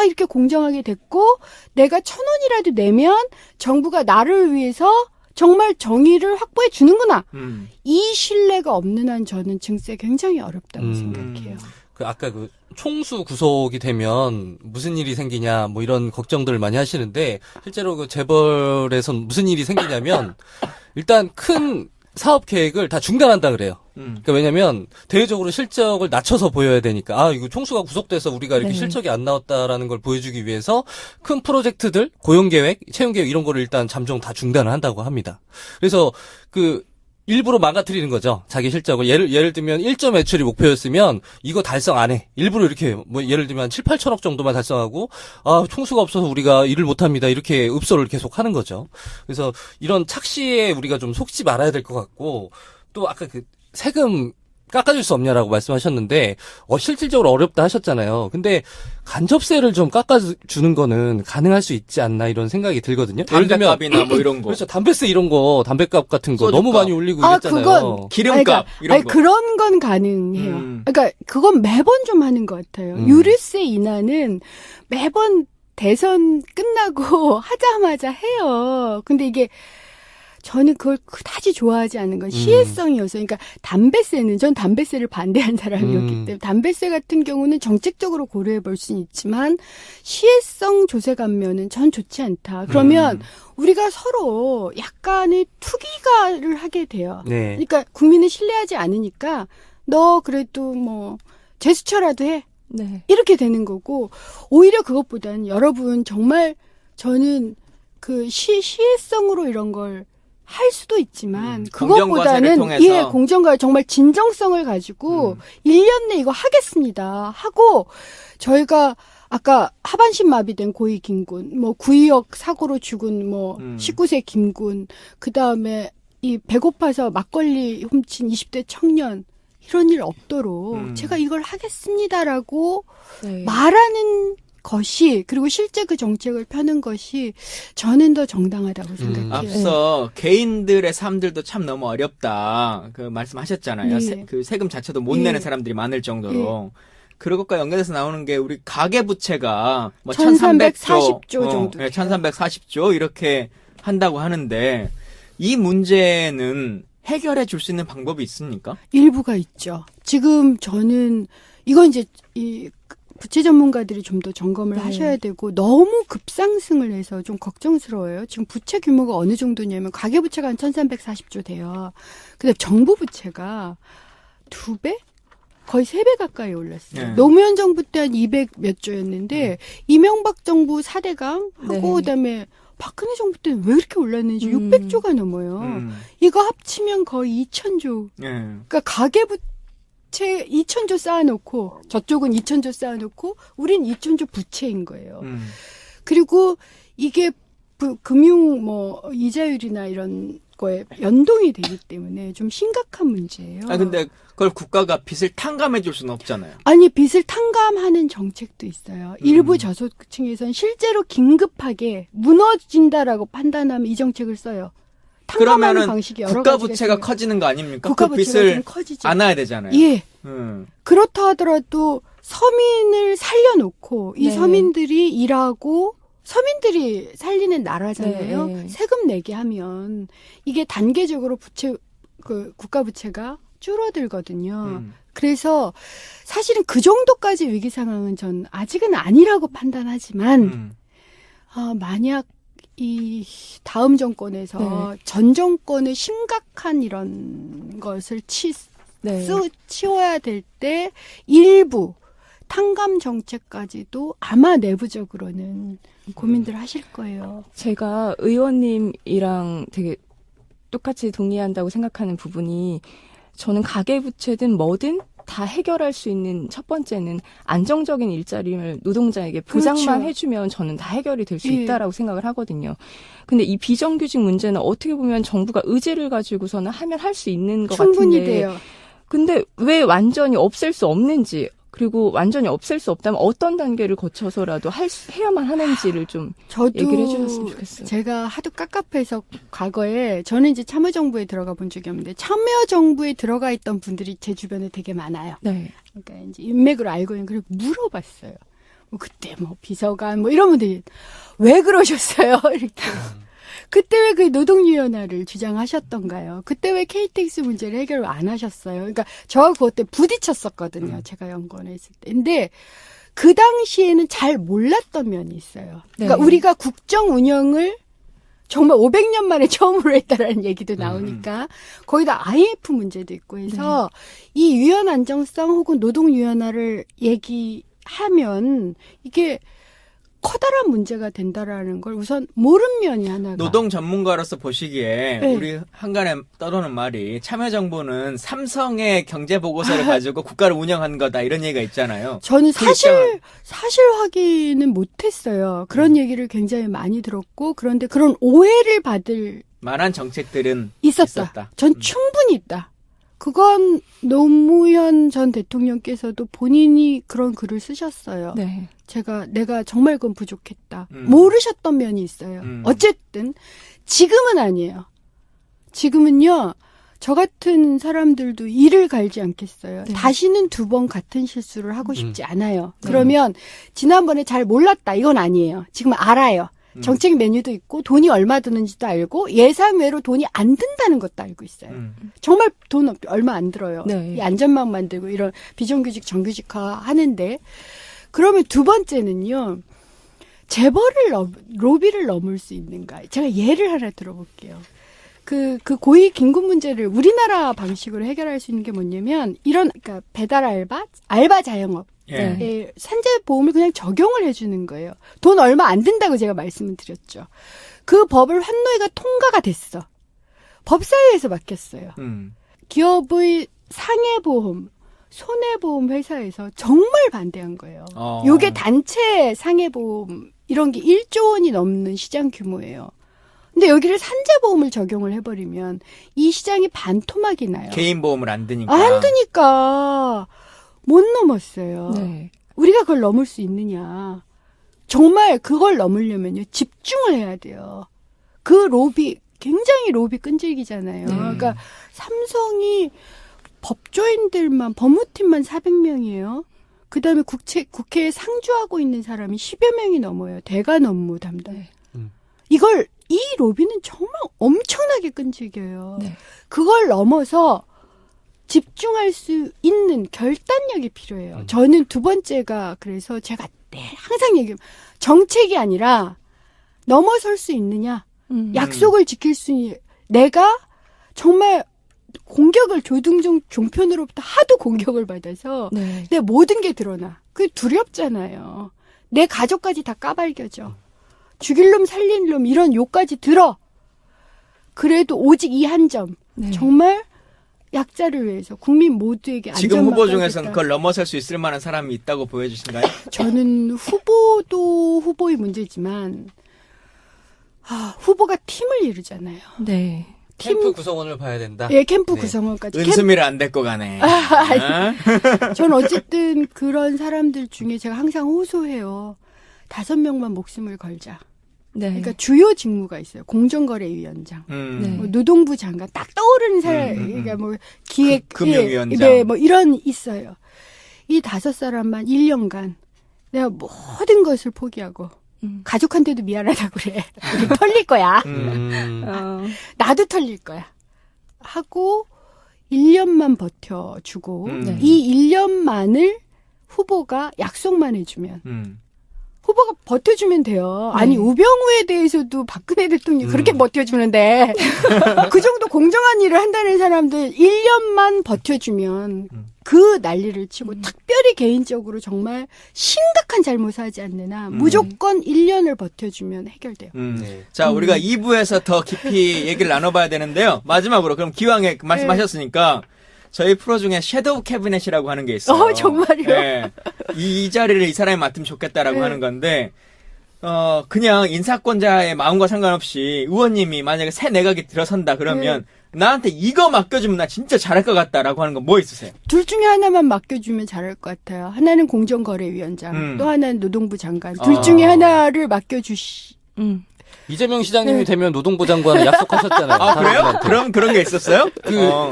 이렇게 공정하게 됐고 내가 1,000원이라도 내면 정부가 나를 위해서 정말 정의를 확보해 주는구나. 이 신뢰가 없는 한 저는 증세 굉장히 어렵다고 생각해요. 아까 총수 구속이 되면 무슨 일이 생기냐 뭐 이런 걱정들을 많이 하시는데 실제로 그 재벌에선 무슨 일이 생기냐면 일단 큰 사업 계획을 다 중단한다 그래요. 그러니까 왜냐면 대외적으로 실적을 낮춰서 보여야 되니까 이거 총수가 구속돼서 우리가 이렇게 네. 실적이 안 나왔다라는 걸 보여주기 위해서 큰 프로젝트들, 고용계획, 채용계획 이런 거를 일단 잠정 다 중단을 한다고 합니다. 그래서 일부러 망가뜨리는 거죠. 자기 실적을. 예를 들면 1조 매출이 목표였으면 이거 달성 안 해. 일부러 이렇게 뭐 예를 들면 7, 8천억 정도만 달성하고 총수가 없어서 우리가 일을 못 합니다. 이렇게 읍소를 계속 하는 거죠. 그래서 이런 착시에 우리가 좀 속지 말아야 될 것 같고 또 아까 세금 깎아줄 수 없냐라고 말씀하셨는데 실질적으로 어렵다 하셨잖아요. 근데 간접세를 좀 깎아주는 거는 가능할 수 있지 않나 이런 생각이 들거든요. 담배값이나 뭐 이런 거. 그렇죠. 담배세 이런 거, 담배값 같은 거 소주값. 너무 많이 올리고 이랬잖아요. 그건 기름값 이런 거. 그런 건 가능해요. 그러니까 그건 매번 좀 하는 것 같아요. 유류세 인하는 매번 대선 끝나고 하자마자 해요. 근데 이게 저는 그걸 그다지 좋아하지 않는 건 시혜성이어서, 그러니까 전 담배세를 반대한 사람이었기 때문에 담배세 같은 경우는 정책적으로 고려해 볼 수는 있지만 시혜성 조세 감면은 전 좋지 않다. 그러면 우리가 서로 약간의 투기가를 하게 돼요. 네. 그러니까 국민을 신뢰하지 않으니까 너 그래도 뭐 제스처라도 해. 네. 이렇게 되는 거고, 오히려 그것보다는 여러분 정말 저는 그 시혜성으로 이런 걸 할 수도 있지만 공정과세를 그것보다는 통해서. 공정과 정말 진정성을 가지고 1년 내 이거 하겠습니다 하고, 저희가 아까 하반신 마비된 고위 김군, 뭐 구의역 사고로 죽은 뭐 19세 김군, 그다음에 이 배고파서 막걸리 훔친 20대 청년, 이런 일 없도록 제가 이걸 하겠습니다라고 네. 말하는 것이, 그리고 실제 그 정책을 펴는 것이 저는 더 정당하다고 생각해요. 앞서 개인들의 삶들도 참 너무 어렵다. 그 말씀하셨잖아요. 네. 그 세금 자체도 못 네. 내는 사람들이 많을 정도로. 그런 것과 연계돼서 나오는 게 우리 가계부채가 뭐 1340조 정도 돼요. 1340조 이렇게 한다고 하는데 이 문제는 해결해 줄 수 있는 방법이 있습니까? 일부가 있죠. 지금 저는 이건 이제 이 부채 전문가들이 좀 더 점검을 네. 하셔야 되고, 너무 급상승을 해서 좀 걱정스러워요. 지금 부채 규모가 어느 정도냐면 가계부채가 한 1340조 돼요. 근데 정부 부채가 2배? 거의 3배 가까이 올랐어요. 네. 노무현 정부 때 한 200 몇 조였는데 이명박 정부 4대강 하고 네. 그다음에 박근혜 정부 때는 왜 이렇게 올랐는지 600조가 넘어요. 이거 합치면 거의 2,000조. 예. 그러니까 가계부채 2,000조 쌓아놓고 저쪽은 2,000조 쌓아놓고 우린 2,000조 부채인 거예요. 그리고 이게 금융 뭐 이자율이나 이런 거에 연동이 되기 때문에 좀 심각한 문제예요. 아 근데 그걸 국가가 빚을 탕감해 줄 수는 없잖아요. 아니, 빚을 탕감하는 정책도 있어요. 일부 저소득층에서는 실제로 긴급하게 무너진다라고 판단하면 이 정책을 써요. 탕감하는 그러면은 방식이 여러 국가 가지가 부채가 있어요. 커지는 거 아닙니까? 국가 그 부채가 빚을 좀 커지죠. 안아야 되잖아요. 예. 음. 그렇다 하더라도 서민을 살려놓고 이 네. 서민들이 일하고 서민들이 살리는 나라잖아요. 네. 세금 내게 하면 이게 단계적으로 국가 부채가 줄어들거든요. 그래서 사실은 그 정도까지 위기 상황은 전 아직은 아니라고 판단하지만 만약 이 다음 정권에서 전 정권의 심각한 이런 것을 치워야 될 때 일부 탕감 정책까지도 아마 내부적으로는 고민들 하실 거예요. 제가 의원님이랑 되게 똑같이 동의한다고 생각하는 부분이, 저는 가계부채든 뭐든 다 해결할 수 있는 첫 번째는 안정적인 일자리를 노동자에게 보장만 그렇죠. 해주면 저는 다 해결이 될 수 예. 있다라고 생각을 하거든요. 근데 이 비정규직 문제는 어떻게 보면 정부가 의지를 가지고서는 하면 할 수 있는 것 충분히 같은데, 돼요. 근데 왜 완전히 없앨 수 없는지, 그리고 완전히 없앨 수 없다면 어떤 단계를 거쳐서라도 해야만 하는지를 좀 저도 얘기를 해주셨으면 좋겠어요. 제가 하도 깝깝해서 과거에 저는 이제 참여정부에 들어가 본 적이 없는데 참여정부에 들어가 있던 분들이 제 주변에 되게 많아요. 네. 그러니까 이제 인맥으로 알고 있는 걸 물어봤어요. 뭐 그때 뭐 비서관 뭐 이런 분들이 왜 그러셨어요? 이렇게. 그때 왜 그 노동유연화를 주장하셨던가요? 그때 왜 KTX 문제를 해결을 안 하셨어요? 그러니까 저하고 그것 때 부딪혔었거든요. 제가 연구원에 있을 때. 근데 그 당시에는 잘 몰랐던 면이 있어요. 그러니까 네. 우리가 국정 운영을 정말 500년 만에 처음으로 했다라는 얘기도 나오니까 거기다 IMF 문제도 있고 해서 이 유연 안정성 혹은 노동 유연화를 얘기하면 이게 커다란 문제가 된다라는 걸 우선 모른 면이 하나가. 노동 전문가로서 보시기에 네. 우리 한간에 떠도는 말이 참여정부는 삼성의 경제 보고서를 가지고 국가를 운영한 거다 이런 얘기가 있잖아요. 저는 그 사실 확인은 못했어요. 그런 얘기를 굉장히 많이 들었고, 그런데 그런 오해를 받을 만한 정책들은 있었다. 전 충분히 있다. 그건 노무현 전 대통령께서도 본인이 그런 글을 쓰셨어요. 네. 내가 정말 그건 부족했다. 모르셨던 면이 있어요. 어쨌든 지금은 아니에요. 지금은요. 저 같은 사람들도 이를 갈지 않겠어요. 네. 다시는 2번 같은 실수를 하고 싶지 않아요. 그러면 지난번에 잘 몰랐다. 이건 아니에요. 지금 알아요. 정책 메뉴도 있고 돈이 얼마 드는지도 알고 예상 외로 돈이 안 든다는 것도 알고 있어요. 정말 돈 얼마 안 들어요. 네. 이 안전망 만들고 이런 비정규직 정규직화 하는데 그러면 두 번째는요. 재벌을 로비를 넘을 수 있는가? 제가 예를 하나 들어볼게요. 그 고위 긴급 문제를 우리나라 방식으로 해결할 수 있는 게 뭐냐면 그러니까 배달 알바 자영업 예. 산재 보험을 그냥 적용을 해주는 거예요. 돈 얼마 안 든다고 제가 말씀을 드렸죠. 그 법을 환노위가 통과가 됐어. 법사위에서 맡겼어요. 기업의 상해보험, 손해보험 회사에서 정말 반대한 거예요. 요게 단체 상해보험 이런 게 1조 원이 넘는 시장 규모예요. 근데 여기를 산재보험을 적용을 해버리면 이 시장이 반토막이 나요. 개인 보험을 안 드니까. 안 드니까 못 넘었어요. 네. 우리가 그걸 넘을 수 있느냐. 정말 그걸 넘으려면요. 집중을 해야 돼요. 그 로비 굉장히 로비 끈질기잖아요. 그러니까 삼성이 법조인들만 법무팀만 400명이에요. 그다음에 국회에 상주하고 있는 사람이 10여 명이 넘어요. 대관 업무 담당. 이 로비는 정말 엄청나게 끈질겨요. 네. 그걸 넘어서 집중할 수 있는 결단력이 필요해요. 저는 두 번째가 그래서 제가 항상 얘기해요. 정책이 아니라 넘어설 수 있느냐. 약속을 지킬 수 있는 내가 정말 공격을 조등종 종편으로부터 하도 공격을 받아서 네. 내 모든 게 드러나. 그게 두렵잖아요. 내 가족까지 다 까발겨져. 죽일 놈 살릴 놈 이런 욕까지 들어. 그래도 오직 이 한 점. 네. 정말 약자를 위해서 국민 모두에게 지금 안전만 후보 중에서는 깔겠다. 그걸 넘어설 수 있을 만한 사람이 있다고 보여주신가요? 저는 후보도 후보의 문제지만 후보가 팀을 이루잖아요. 네. 캠프 구성원을 봐야 된다. 예, 캠프 네. 구성원까지. 은수미를 안 데리고 가네. 전 어쨌든 그런 사람들 중에 제가 항상 호소해요. 5명만 목숨을 걸자. 네. 그러니까 주요 직무가 있어요. 공정거래위원장, 네. 뭐 노동부 장관, 딱 떠오르는 사람, 그러니까 뭐 기획, 금융위원장. 네, 뭐 이런 있어요. 이 5사람만 1년간 내가 모든 것을 포기하고 가족한테도 미안하다고 그래. 우리 털릴 거야. 나도 털릴 거야. 하고 1년만 버텨주고 이 1년만을 후보가 약속만 해주면 후보가 버텨주면 돼요. 아니 우병우에 대해서도 박근혜 대통령이 그렇게 버텨주는데 그 정도 공정한 일을 한다는 사람들 1년만 버텨주면 그 난리를 치고 특별히 개인적으로 정말 심각한 잘못을 하지 않는 무조건 1년을 버텨주면 해결돼요. 네. 자, 우리가 2부에서 더 깊이 얘기를 나눠봐야 되는데요. 마지막으로 그럼 기왕에 말씀하셨으니까 저희 프로 중에 섀도우 캐비넷이라고 하는 게 있어요. 정말요? 네. 이 자리를 이 사람이 맡으면 좋겠다라고 하는 건데, 그냥 인사권자의 마음과 상관없이 의원님이 만약에 새 내각이 들어선다 그러면 나한테 이거 맡겨주면 나 진짜 잘할 것 같다라고 하는 거 뭐 있으세요? 둘 중에 하나만 맡겨주면 잘할 것 같아요. 하나는 공정거래위원장, 또 하나는 노동부 장관. 둘 중에 하나를 맡겨주시. 이재명 시장님이 되면 노동부 장관을 약속하셨잖아요. 아, 그래요? 사람들한테. 그럼 그런 게 있었어요?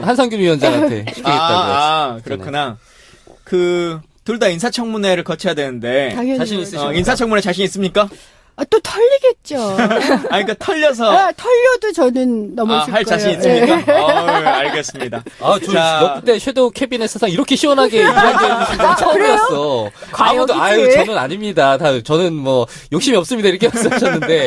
한상균 위원장한테 시키겠다고 그렇구나. 둘 다 인사청문회를 거쳐야 되는데. 당연히. 자신 있으십니까? 인사청문회 자신 있습니까? 또 털리겠죠. 그러니까 털려서. 털려도 저는 넘어질 할 거예요. 자신 있습니까? 알겠습니다. 저 자. 역대 섀도우 캐비넷 사상 이렇게 시원하게 이야기해 주신 건 처음이었어. 아무도, 과욕이지. 저는 아닙니다. 저는 뭐, 욕심이 없습니다. 이렇게 말씀하셨는데.